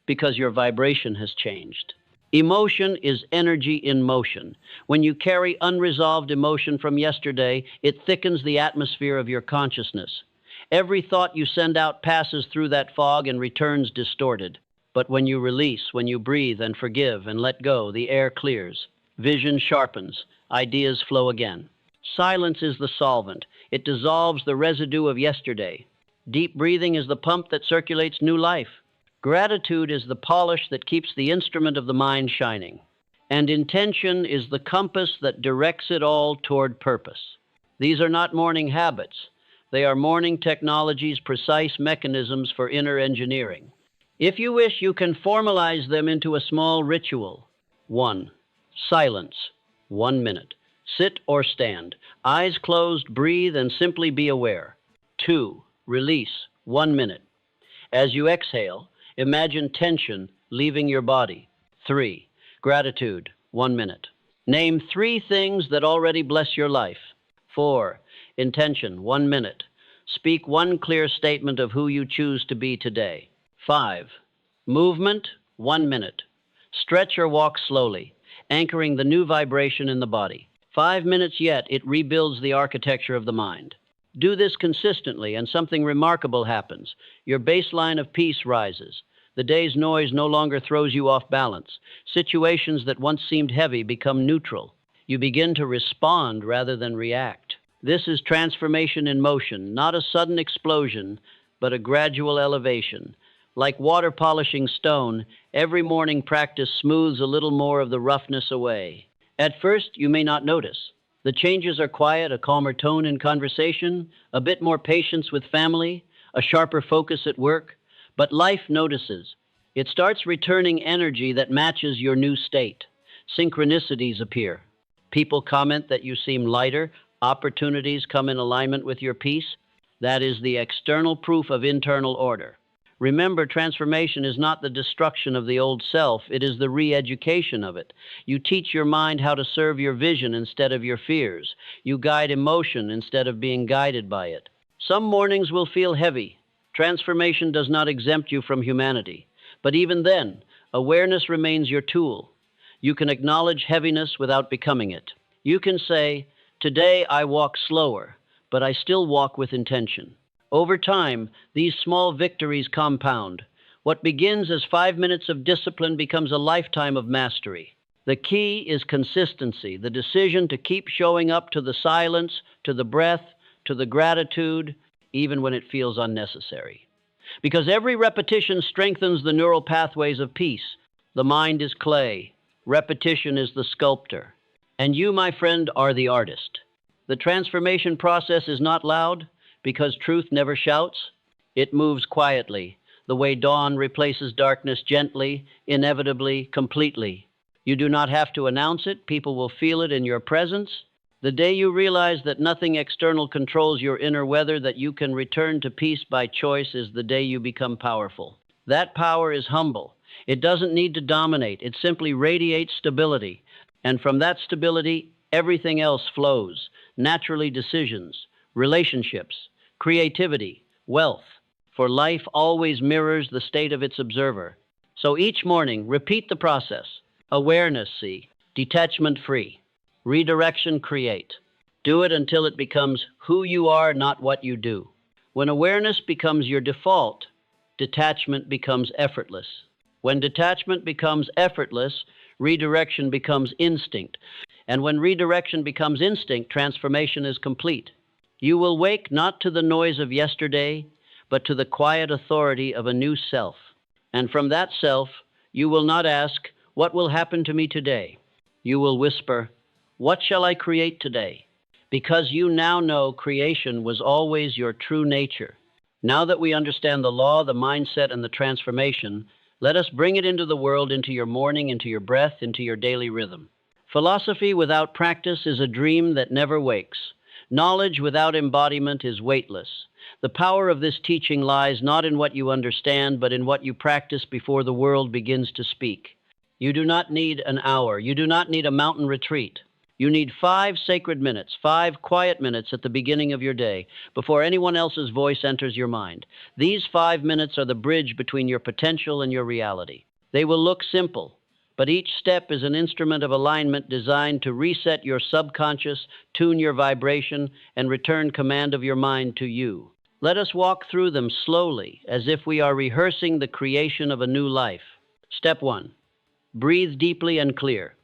A: Because your vibration has changed. Emotion is energy in motion. When you carry unresolved emotion from yesterday, it thickens the atmosphere of your consciousness. Every thought you send out passes through that fog and returns distorted. But when you release, when you breathe and forgive and let go, the air clears. Vision sharpens. Ideas flow again. Silence is the solvent. It dissolves the residue of yesterday. Deep breathing is the pump that circulates new life. Gratitude is the polish that keeps the instrument of the mind shining. And intention is the compass that directs it all toward purpose. These are not morning habits. They are morning technology's precise mechanisms for inner engineering. If you wish, you can formalize them into a small ritual. 1. Silence. 1 minute. Sit or stand. Eyes closed, breathe, and simply be aware. 2. Release. 1 minute. As you exhale, imagine tension leaving your body. 3. Gratitude. 1 minute. Name 3 things that already bless your life. 4. Intention. 1 minute. Speak one clear statement of who you choose to be today. 5. Movement. 1 minute. Stretch or walk slowly, anchoring the new vibration in the body. 5 minutes yet, it rebuilds the architecture of the mind. Do this consistently, and something remarkable happens. Your baseline of peace rises. The day's noise no longer throws you off balance. Situations that once seemed heavy become neutral. You begin to respond rather than react. This is transformation in motion, not a sudden explosion, but a gradual elevation. Like water polishing stone, every morning practice smooths a little more of the roughness away. At first, you may not notice. The changes are quiet, a calmer tone in conversation, a bit more patience with family, a sharper focus at work. But life notices. It starts returning energy that matches your new state. Synchronicities appear. People comment that you seem lighter. Opportunities come in alignment with your peace. That is the external proof of internal order. Remember, transformation is not the destruction of the old self, it is the re-education of it. You teach your mind how to serve your vision instead of your fears. You guide emotion instead of being guided by it. Some mornings will feel heavy. Transformation does not exempt you from humanity. But even then, awareness remains your tool. You can acknowledge heaviness without becoming it. You can say, today I walk slower, but I still walk with intention. Over time, these small victories compound. What begins as 5 minutes of discipline becomes a lifetime of mastery. The key is consistency, the decision to keep showing up to the silence, to the breath, to the gratitude, even when it feels unnecessary. Because every repetition strengthens the neural pathways of peace. The mind is clay. Repetition is the sculptor. And you, my friend, are the artist. The transformation process is not loud, because truth never shouts. It moves quietly, the way dawn replaces darkness gently, inevitably, completely. You do not have to announce it. People will feel it in your presence. The day you realize that nothing external controls your inner weather, that you can return to peace by choice, is the day you become powerful. That power is humble. It doesn't need to dominate. It simply radiates stability. And from that stability, everything else flows. Naturally, decisions, relationships, creativity, wealth. For life always mirrors the state of its observer. So each morning, repeat the process. Awareness, see. Detachment, free. Redirection, create. Do it until it becomes who you are, not what you do. When awareness becomes your default, detachment becomes effortless. When detachment becomes effortless, redirection becomes instinct. And when redirection becomes instinct, transformation is complete. You will wake not to the noise of yesterday, but to the quiet authority of a new self. And from that self, you will not ask, "What will happen to me today?" You will whisper, "What shall I create today?" Because you now know creation was always your true nature. Now that we understand the law, the mindset, and the transformation, let us bring it into the world, into your morning, into your breath, into your daily rhythm. Philosophy without practice is a dream that never wakes. Knowledge without embodiment is weightless. The power of this teaching lies not in what you understand, but in what you practice before the world begins to speak. You do not need an hour. You do not need a mountain retreat. You need 5 sacred minutes, 5 quiet minutes at the beginning of your day, before anyone else's voice enters your mind. These 5 minutes are the bridge between your potential and your reality. They will look simple, but each step is an instrument of alignment designed to reset your subconscious, tune your vibration, and return command of your mind to you. Let us walk through them slowly, as if we are rehearsing the creation of a new life. Step 1. Breathe deeply and clear.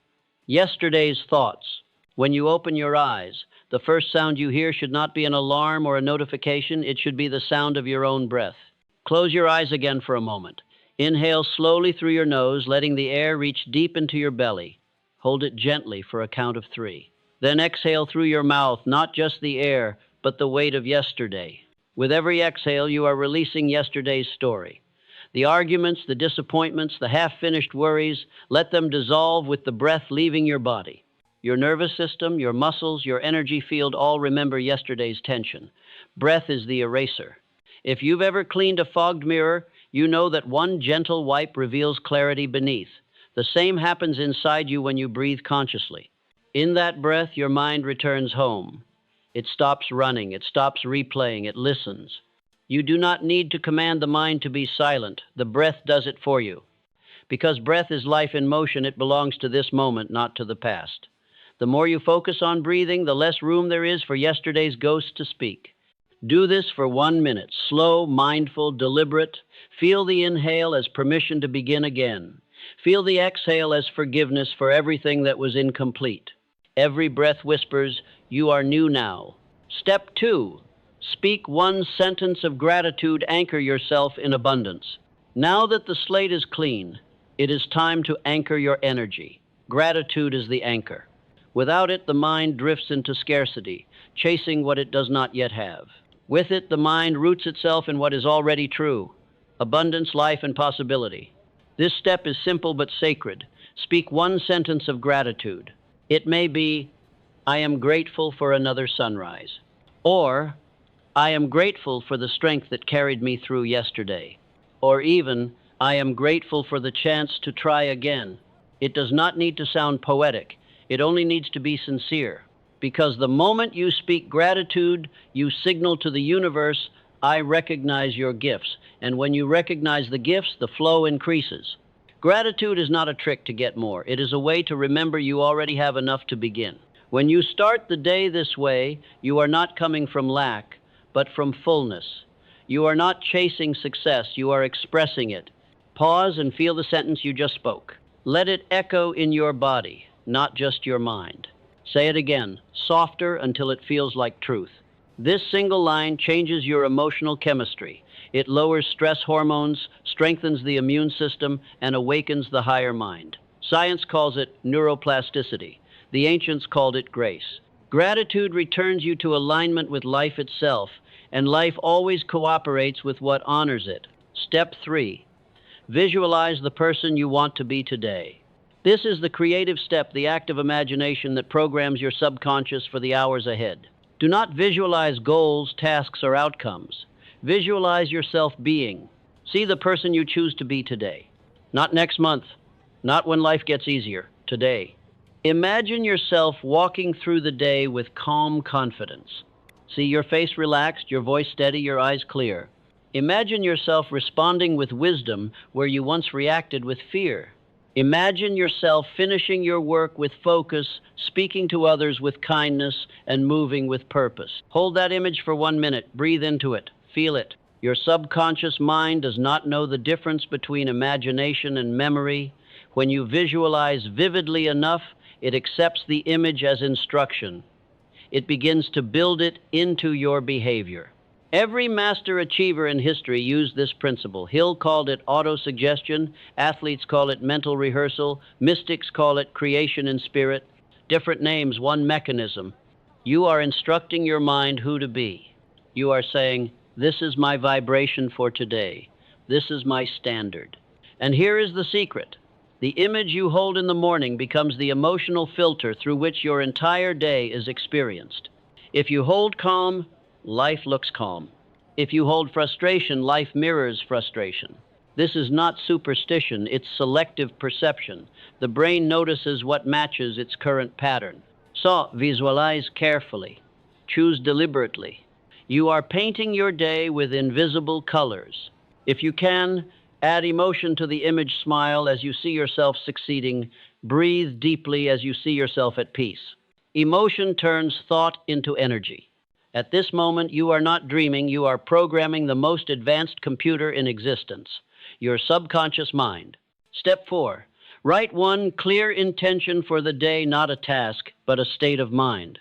A: Yesterday's thoughts. When you open your eyes, the first sound you hear should not be an alarm or a notification. It should be the sound of your own breath. Close your eyes again for a moment. Inhale slowly through your nose, letting the air reach deep into your belly. Hold it gently for a count of 3. Then exhale through your mouth, not just the air, but the weight of yesterday. With every exhale, you are releasing yesterday's story. The arguments, the disappointments, the half-finished worries, let them dissolve with the breath leaving your body. Your nervous system, your muscles, your energy field all remember yesterday's tension. Breath is the eraser. If you've ever cleaned a fogged mirror, you know that one gentle wipe reveals clarity beneath. The same happens inside you when you breathe consciously. In that breath, your mind returns home. It stops running, it stops replaying, it listens. You do not need to command the mind to be silent. The breath does it for you. Because breath is life in motion, it belongs to this moment, not to the past. The more you focus on breathing, the less room there is for yesterday's ghost to speak. Do this for 1 minute, slow, mindful, deliberate. Feel the inhale as permission to begin again. Feel the exhale as forgiveness for everything that was incomplete. Every breath whispers, "You are new now." Step 2. Speak 1 sentence of gratitude. Anchor yourself in abundance. Now that the slate is clean, it is time to anchor your energy. Gratitude is the anchor. Without it, the mind drifts into scarcity, chasing what it does not yet have. With it, the mind roots itself in what is already true: abundance, life, and possibility. This step is simple but sacred. Speak 1 sentence of gratitude. It may be, "I am grateful for another sunrise," or "I am grateful for the strength that carried me through yesterday," or even, "I am grateful for the chance to try again." It does not need to sound poetic. It only needs to be sincere. Because the moment you speak gratitude, you signal to the universe, "I recognize your gifts." And when you recognize the gifts, the flow increases. Gratitude is not a trick to get more. It is a way to remember you already have enough to begin. When you start the day this way, you are not coming from lack, but from fullness. You are not chasing success, you are expressing it. Pause and feel the sentence you just spoke. Let it echo in your body, not just your mind. Say it again, softer until it feels like truth. This single line changes your emotional chemistry. It lowers stress hormones, strengthens the immune system, and awakens the higher mind. Science calls it neuroplasticity. The ancients called it grace. Gratitude returns you to alignment with life itself, and life always cooperates with what honors it. Step 3. Visualize the person you want to be today. This is the creative step, the act of imagination that programs your subconscious for the hours ahead. Do not visualize goals, tasks, or outcomes. Visualize yourself being. See the person you choose to be today. Not next month, not when life gets easier, today. Imagine yourself walking through the day with calm confidence. See your face relaxed, your voice steady, your eyes clear. Imagine yourself responding with wisdom where you once reacted with fear. Imagine yourself finishing your work with focus, speaking to others with kindness, and moving with purpose. Hold that image for 1 minute. Breathe into it. Feel it. Your subconscious mind does not know the difference between imagination and memory. When you visualize vividly enough, it accepts the image as instruction. It begins to build it into your behavior. Every master achiever in history used this principle. Hill called it autosuggestion, athletes call it mental rehearsal, mystics call it creation in spirit. Different names, one mechanism. You are instructing your mind who to be. You are saying, this is my vibration for today. This is my standard. And here is the secret. The image you hold in the morning becomes the emotional filter through which your entire day is experienced. If you hold calm, life looks calm. If you hold frustration, life mirrors frustration. This is not superstition, it's selective perception. The brain notices what matches its current pattern. So, visualize carefully. Choose deliberately. You are painting your day with invisible colors. If you can, add emotion to the image. Smile as you see yourself succeeding. Breathe deeply as you see yourself at peace. Emotion turns thought into energy. At this moment, you are not dreaming, you are programming the most advanced computer in existence, your subconscious mind. Step 4. Write one clear intention for the day, not a task, but a state of mind.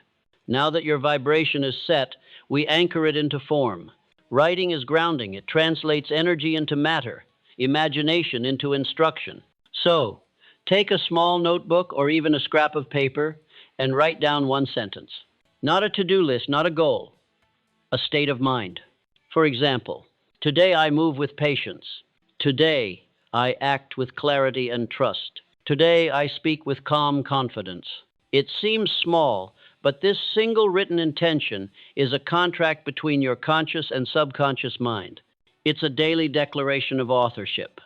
A: Now that your vibration is set, we anchor it into form. Writing is grounding. It translates energy into matter, imagination into instruction. So, take a small notebook or even a scrap of paper and write down one sentence. Not a to-do list, not a goal, a state of mind. For example, today I move with patience. Today I act with clarity and trust. Today I speak with calm confidence. It seems small, but this single written intention is a contract between your conscious and subconscious mind. It's a daily declaration of authorship.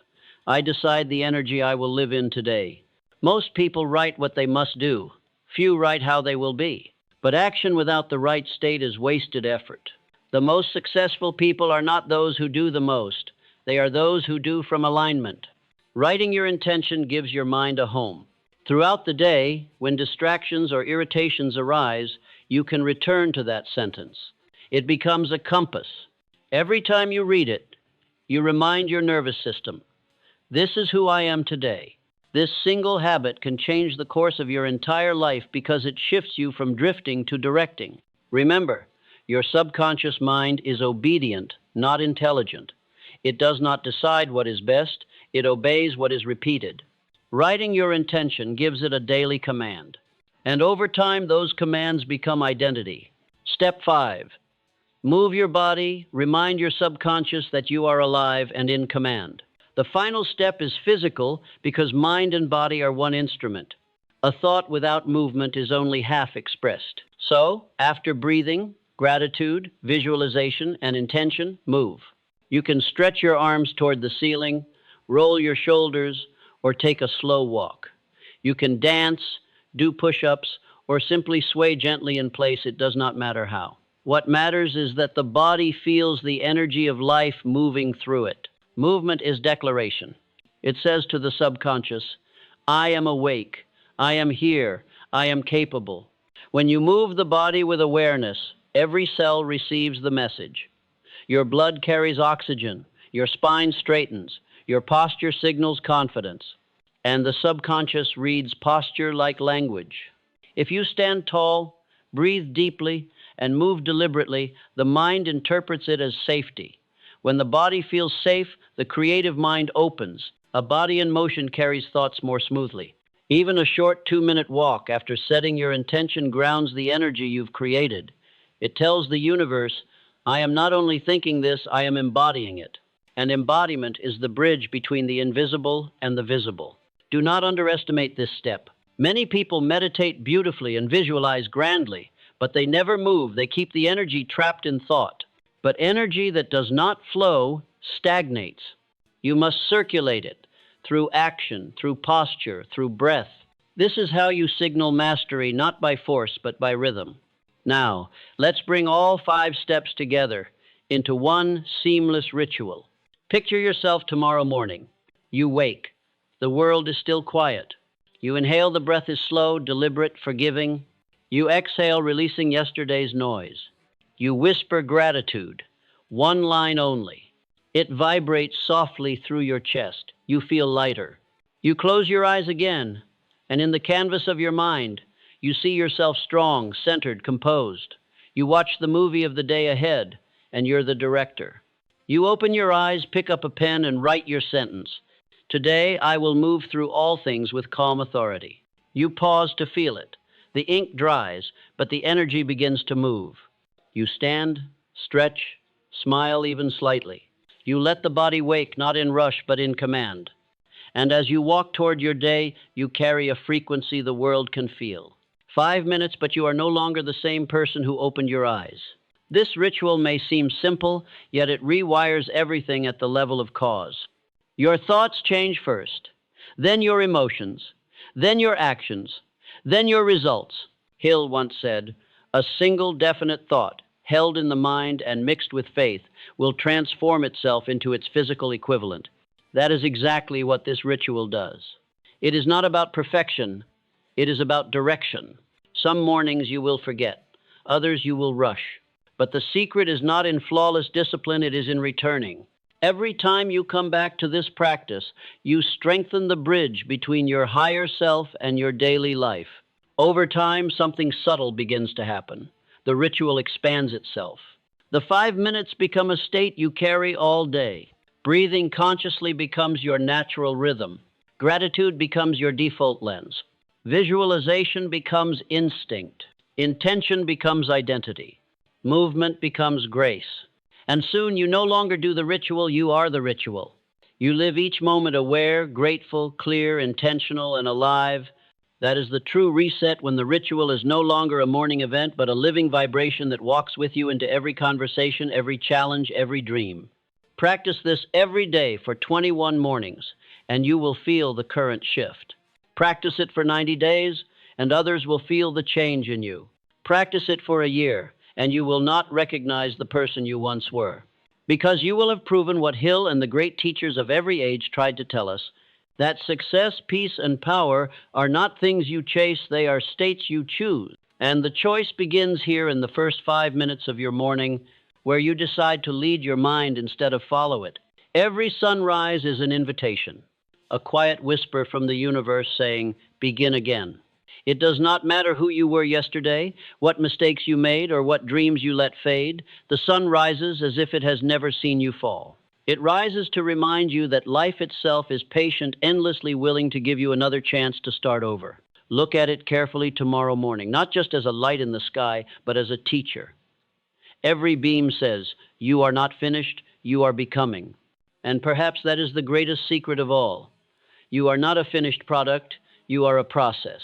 A: I decide the energy I will live in today. Most people write what they must do. Few write how they will be. But action without the right state is wasted effort. The most successful people are not those who do the most. They are those who do from alignment. Writing your intention gives your mind a home. Throughout the day, when distractions or irritations arise, you can return to that sentence. It becomes a compass. Every time you read it, you remind your nervous system, this is who I am today. This single habit can change the course of your entire life because it shifts you from drifting to directing. Remember, your subconscious mind is obedient, not intelligent. It does not decide what is best, it obeys what is repeated. Writing your intention gives it a daily command. And over time, those commands become identity. Step 5. Move your body, remind your subconscious that you are alive and in command. The final step is physical because mind and body are one instrument. A thought without movement is only half expressed. So, after breathing, gratitude, visualization, and intention, move. You can stretch your arms toward the ceiling, roll your shoulders, or take a slow walk. You can dance, do push-ups, or simply sway gently in place. It does not matter how. What matters is that the body feels the energy of life moving through it. Movement is declaration. It says to the subconscious, I am awake, I am here, I am capable. When you move the body with awareness, every cell receives the message. Your blood carries oxygen, your spine straightens, your posture signals confidence, and the subconscious reads posture like language. If you stand tall, breathe deeply, and move deliberately, the mind interprets it as safety. When the body feels safe, the creative mind opens. A body in motion carries thoughts more smoothly. Even a short 2-minute walk after setting your intention grounds the energy you've created. It tells the universe, I am not only thinking this, I am embodying it. And embodiment is the bridge between the invisible and the visible. Do not underestimate this step. Many people meditate beautifully and visualize grandly, but they never move. They keep the energy trapped in thought. But energy that does not flow stagnates. You must circulate it through action, through posture, through breath. This is how you signal mastery, not by force, but by rhythm. Now, let's bring all 5 steps together into one seamless ritual. Picture yourself tomorrow morning. You wake. The world is still quiet. You inhale, the breath is slow, deliberate, forgiving. You exhale, releasing yesterday's noise. You whisper gratitude, one line only. It vibrates softly through your chest. You feel lighter. You close your eyes again, and in the canvas of your mind, you see yourself strong, centered, composed. You watch the movie of the day ahead, and you're the director. You open your eyes, pick up a pen, and write your sentence. Today, I will move through all things with calm authority. You pause to feel it. The ink dries, but the energy begins to move. You stand, stretch, smile even slightly. You let the body wake, not in rush, but in command. And as you walk toward your day, you carry a frequency the world can feel. 5 minutes, but you are no longer the same person who opened your eyes. This ritual may seem simple, yet it rewires everything at the level of cause. Your thoughts change first, then your emotions, then your actions, then your results. Hill once said, "A single definite thought, held in the mind and mixed with faith, will transform itself into its physical equivalent." That is exactly what this ritual does. It is not about perfection, it is about direction. Some mornings you will forget, others you will rush. But the secret is not in flawless discipline, it is in returning. Every time you come back to this practice, you strengthen the bridge between your higher self and your daily life. Over time, something subtle begins to happen. The ritual expands itself. The 5 minutes become a state you carry all day. Breathing consciously becomes your natural rhythm. Gratitude becomes your default lens. Visualization becomes instinct. Intention becomes identity. Movement becomes grace. And soon you no longer do the ritual, you are the ritual. You live each moment aware, grateful, clear, intentional, and alive. That is the true reset, when the ritual is no longer a morning event, but a living vibration that walks with you into every conversation, every challenge, every dream. Practice this every day for 21 mornings, and you will feel the current shift. Practice it for 90 days, and others will feel the change in you. Practice it for a year, and you will not recognize the person you once were. Because you will have proven what Hill and the great teachers of every age tried to tell us, that success, peace, and power are not things you chase, they are states you choose. And the choice begins here in the first 5 minutes of your morning, where you decide to lead your mind instead of follow it. Every sunrise is an invitation, a quiet whisper from the universe saying, "Begin again." It does not matter who you were yesterday, what mistakes you made, or what dreams you let fade. The sun rises as if it has never seen you fall. It rises to remind you that life itself is patient, endlessly willing to give you another chance to start over. Look at it carefully tomorrow morning, not just as a light in the sky, but as a teacher. Every beam says, "You are not finished, you are becoming." And perhaps that is the greatest secret of all. You are not a finished product, you are a process.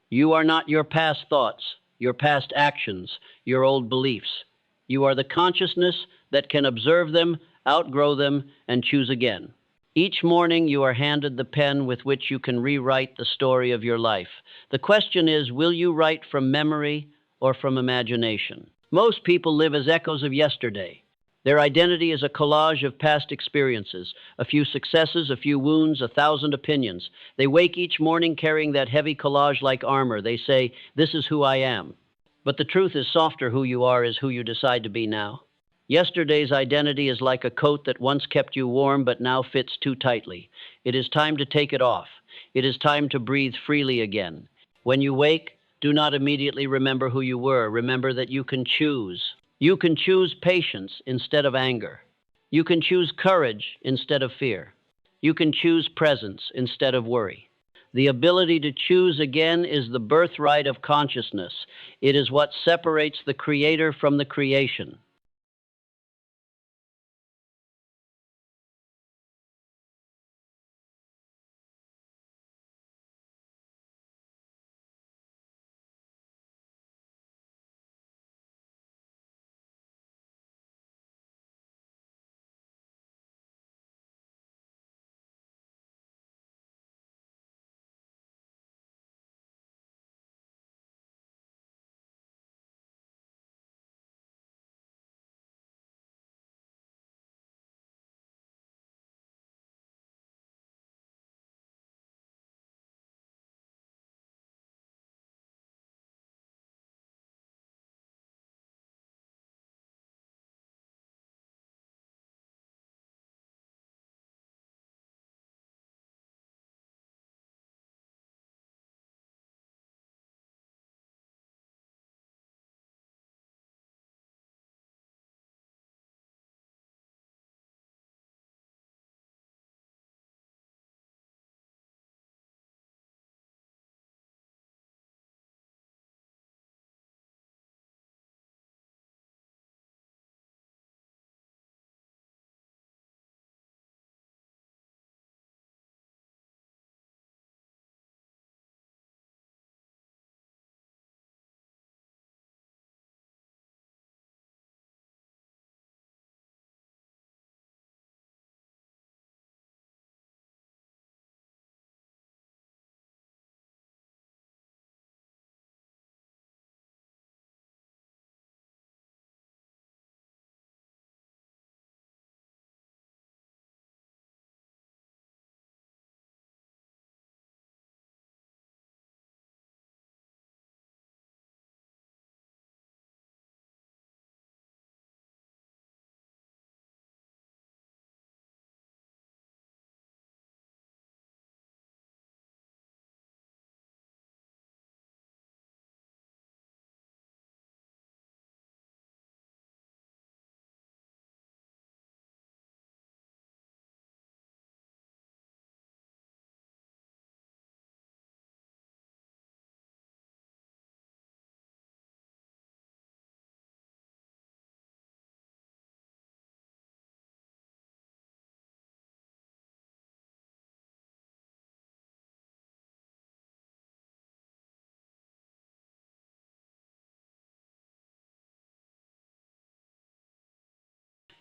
A: You are not your past thoughts, your past actions, your old beliefs. You are the consciousness that can observe them, outgrow them, and choose again. Each morning you are handed the pen with which you can rewrite the story of your life. The question is, will you write from memory or from imagination? Most people live as echoes of yesterday. Their identity is a collage of past experiences, a few successes, a few wounds, 1,000 opinions. They wake each morning carrying that heavy collage like armor. They say, "This is who I am." But the truth is, softer who you are is who you decide to be now. Yesterday's identity is like a coat that once kept you warm but now fits too tightly. It is time to take it off. It is time to breathe freely again. When you wake, do not immediately remember who you were. Remember that you can choose. You can choose patience instead of anger. You can choose courage instead of fear. You can choose presence instead of worry. The ability to choose again is the birthright of consciousness. It is what separates the creator from the creation.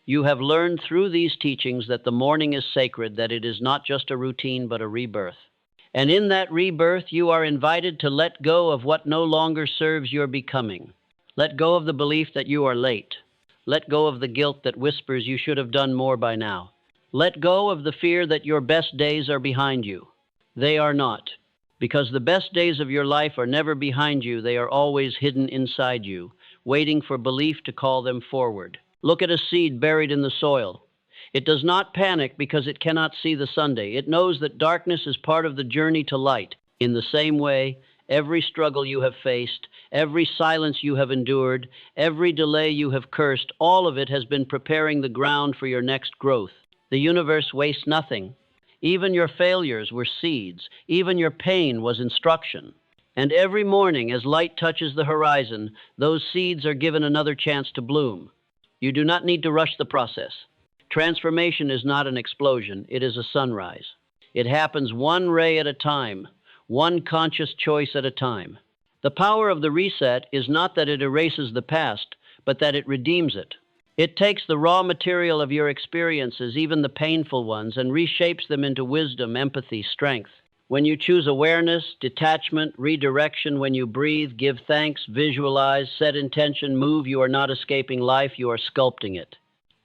A: You have learned through these teachings that the morning is sacred, that it is not just a routine but a rebirth. And in that rebirth, you are invited to let go of what no longer serves your becoming. Let go of the belief that you are late. Let go of the guilt that whispers you should have done more by now. Let go of the fear that your best days are behind you. They are not, because the best days of your life are never behind you. They are always hidden inside you, waiting for belief to call them forward. Look at a seed buried in the soil. It does not panic because it cannot see the Sunday. It knows that darkness is part of the journey to light. In the same way, every struggle you have faced, every silence you have endured, every delay you have cursed, all of it has been preparing the ground for your next growth. The universe wastes nothing. Even your failures were seeds. Even your pain was instruction. And every morning, as light touches the horizon, those seeds are given another chance to bloom. You do not need to rush the process. Transformation is not an explosion, it is a sunrise. It happens one ray at a time, one conscious choice at a time. The power of the reset is not that it erases the past, but that it redeems it. It takes the raw material of your experiences, even the painful ones, and reshapes them into wisdom, empathy, strength. When you choose awareness, detachment, redirection, when you breathe, give thanks, visualize, set intention, move, you are not escaping life, you are sculpting it.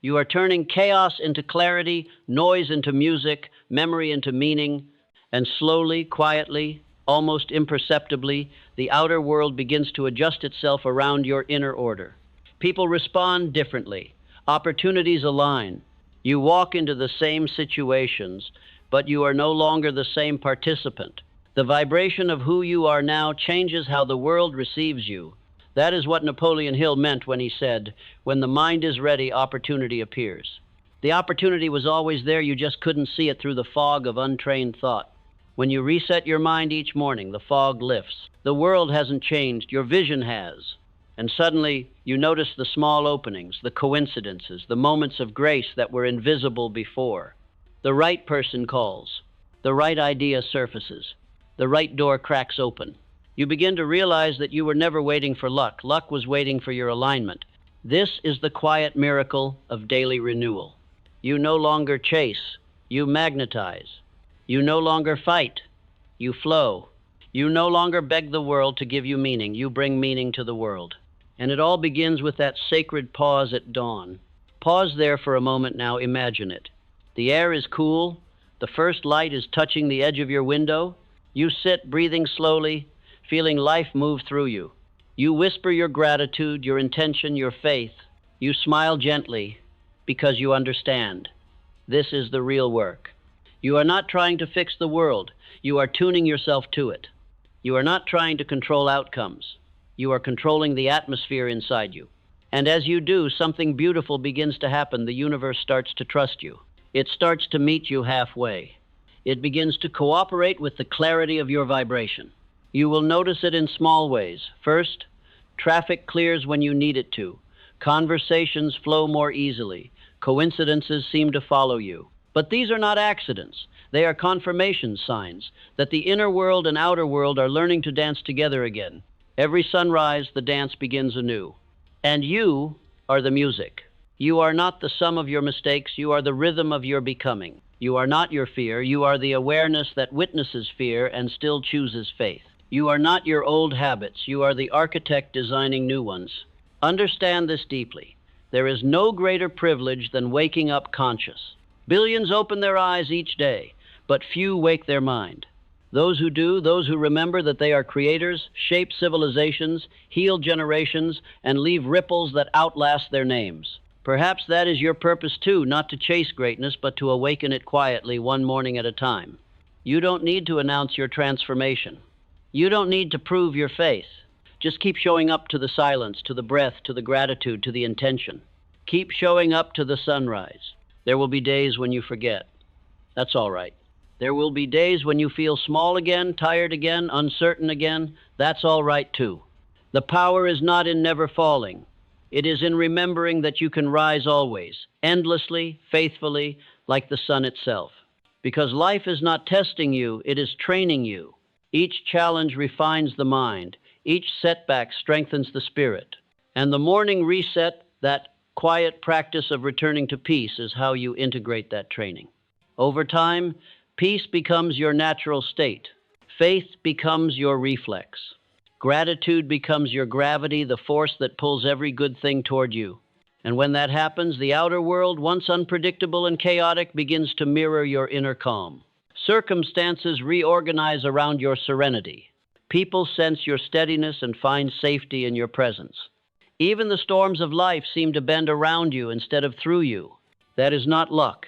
A: You are turning chaos into clarity, noise into music, memory into meaning, and slowly, quietly, almost imperceptibly, the outer world begins to adjust itself around your inner order. People respond differently. Opportunities align. You walk into the same situations, but you are no longer the same participant. The vibration of who you are now changes how the world receives you. That is what Napoleon Hill meant when he said, "When the mind is ready, opportunity appears." The opportunity was always there, you just couldn't see it through the fog of untrained thought. When you reset your mind each morning, the fog lifts. The world hasn't changed, your vision has. And suddenly, you notice the small openings, the coincidences, the moments of grace that were invisible before. The right person calls. The right idea surfaces. The right door cracks open. You begin to realize that you were never waiting for luck. Luck was waiting for your alignment. This is the quiet miracle of daily renewal. You no longer chase. You magnetize. You no longer fight. You flow. You no longer beg the world to give you meaning. You bring meaning to the world. And it all begins with that sacred pause at dawn. Pause there for a moment now. Imagine it. The air is cool. The first light is touching the edge of your window. You sit, breathing slowly, feeling life move through you. You whisper your gratitude, your intention, your faith. You smile gently because you understand. This is the real work. You are not trying to fix the world. You are tuning yourself to it. You are not trying to control outcomes. You are controlling the atmosphere inside you. And as you do, something beautiful begins to happen. The universe starts to trust you. It starts to meet you halfway. It begins to cooperate with the clarity of your vibration. You will notice it in small ways. First, traffic clears when you need it to. Conversations flow more easily. Coincidences seem to follow you. But these are not accidents. They are confirmation signs that the inner world and outer world are learning to dance together again. Every sunrise, the dance begins anew. And you are the music. You are not the sum of your mistakes. You are the rhythm of your becoming. You are not your fear. You are the awareness that witnesses fear and still chooses faith. You are not your old habits. You are the architect designing new ones. Understand this deeply. There is no greater privilege than waking up conscious. Billions open their eyes each day, but few wake their mind. Those who do, those who remember that they are creators, shape civilizations, heal generations, and leave ripples that outlast their names. Perhaps that is your purpose too, not to chase greatness, but to awaken it quietly, one morning at a time. You don't need to announce your transformation. You don't need to prove your faith. Just keep showing up to the silence, to the breath, to the gratitude, to the intention. Keep showing up to the sunrise. There will be days when you forget. That's all right. There will be days when you feel small again, tired again, uncertain again. That's all right too. The power is not in never falling. It is in remembering that you can rise always, endlessly, faithfully, like the sun itself. Because life is not testing you, it is training you. Each challenge refines the mind. Each setback strengthens the spirit. And the morning reset, that quiet practice of returning to peace is how you integrate that training. Over time, peace becomes your natural state. Faith becomes your reflex. Gratitude becomes your gravity, the force that pulls every good thing toward you. And when that happens, the outer world, once unpredictable and chaotic, begins to mirror your inner calm. Circumstances reorganize around your serenity. People sense your steadiness and find safety in your presence. Even the storms of life seem to bend around you instead of through you. That is not luck.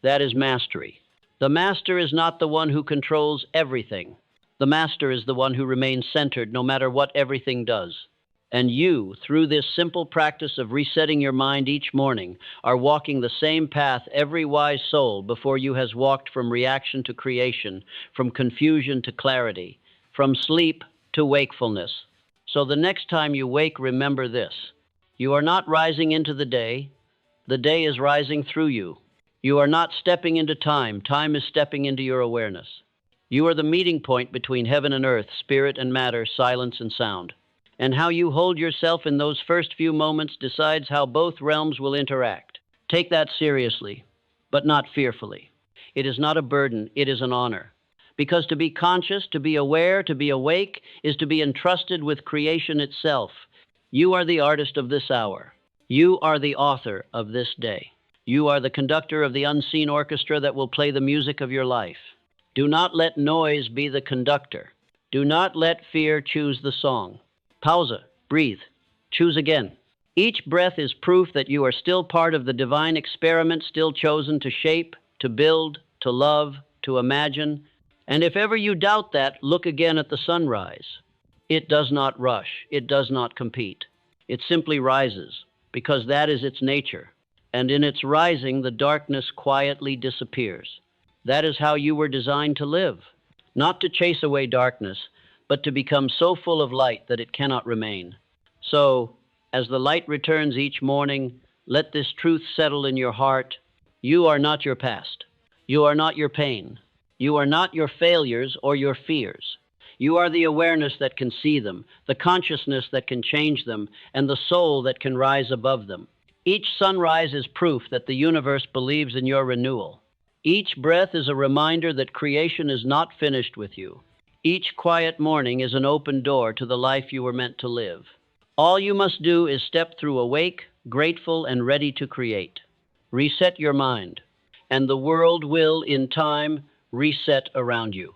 A: That is mastery. The master is not the one who controls everything. The master is the one who remains centered no matter what everything does. And you, through this simple practice of resetting your mind each morning, are walking the same path every wise soul before you has walked, from reaction to creation, from confusion to clarity, from sleep to wakefulness. So the next time you wake, remember this. You are not rising into the day is rising through you. You are not stepping into time is stepping into your awareness. You are the meeting point between heaven and earth, spirit and matter, silence and sound. And how you hold yourself in those first few moments decides how both realms will interact. Take that seriously, but not fearfully. It is not a burden, it is an honor. Because to be conscious, to be aware, to be awake, is to be entrusted with creation itself. You are the artist of this hour. You are the author of this day. You are the conductor of the unseen orchestra that will play the music of your life. Do not let noise be the conductor. Do not let fear choose the song. Pause, breathe, choose again. Each breath is proof that you are still part of the divine experiment, still chosen to shape, to build, to love, to imagine. And if ever you doubt that, look again at the sunrise. It does not rush, it does not compete. It simply rises, because that is its nature. And in its rising, the darkness quietly disappears. That is how you were designed to live. Not to chase away darkness, but to become so full of light that it cannot remain. So, as the light returns each morning, let this truth settle in your heart. You are not your past. You are not your pain. You are not your failures or your fears. You are the awareness that can see them, the consciousness that can change them, and the soul that can rise above them. Each sunrise is proof that the universe believes in your renewal. Each breath is a reminder that creation is not finished with you. Each quiet morning is an open door to the life you were meant to live. All you must do is step through awake, grateful, and ready to create. Reset your mind, and the world will, in time, reset around you.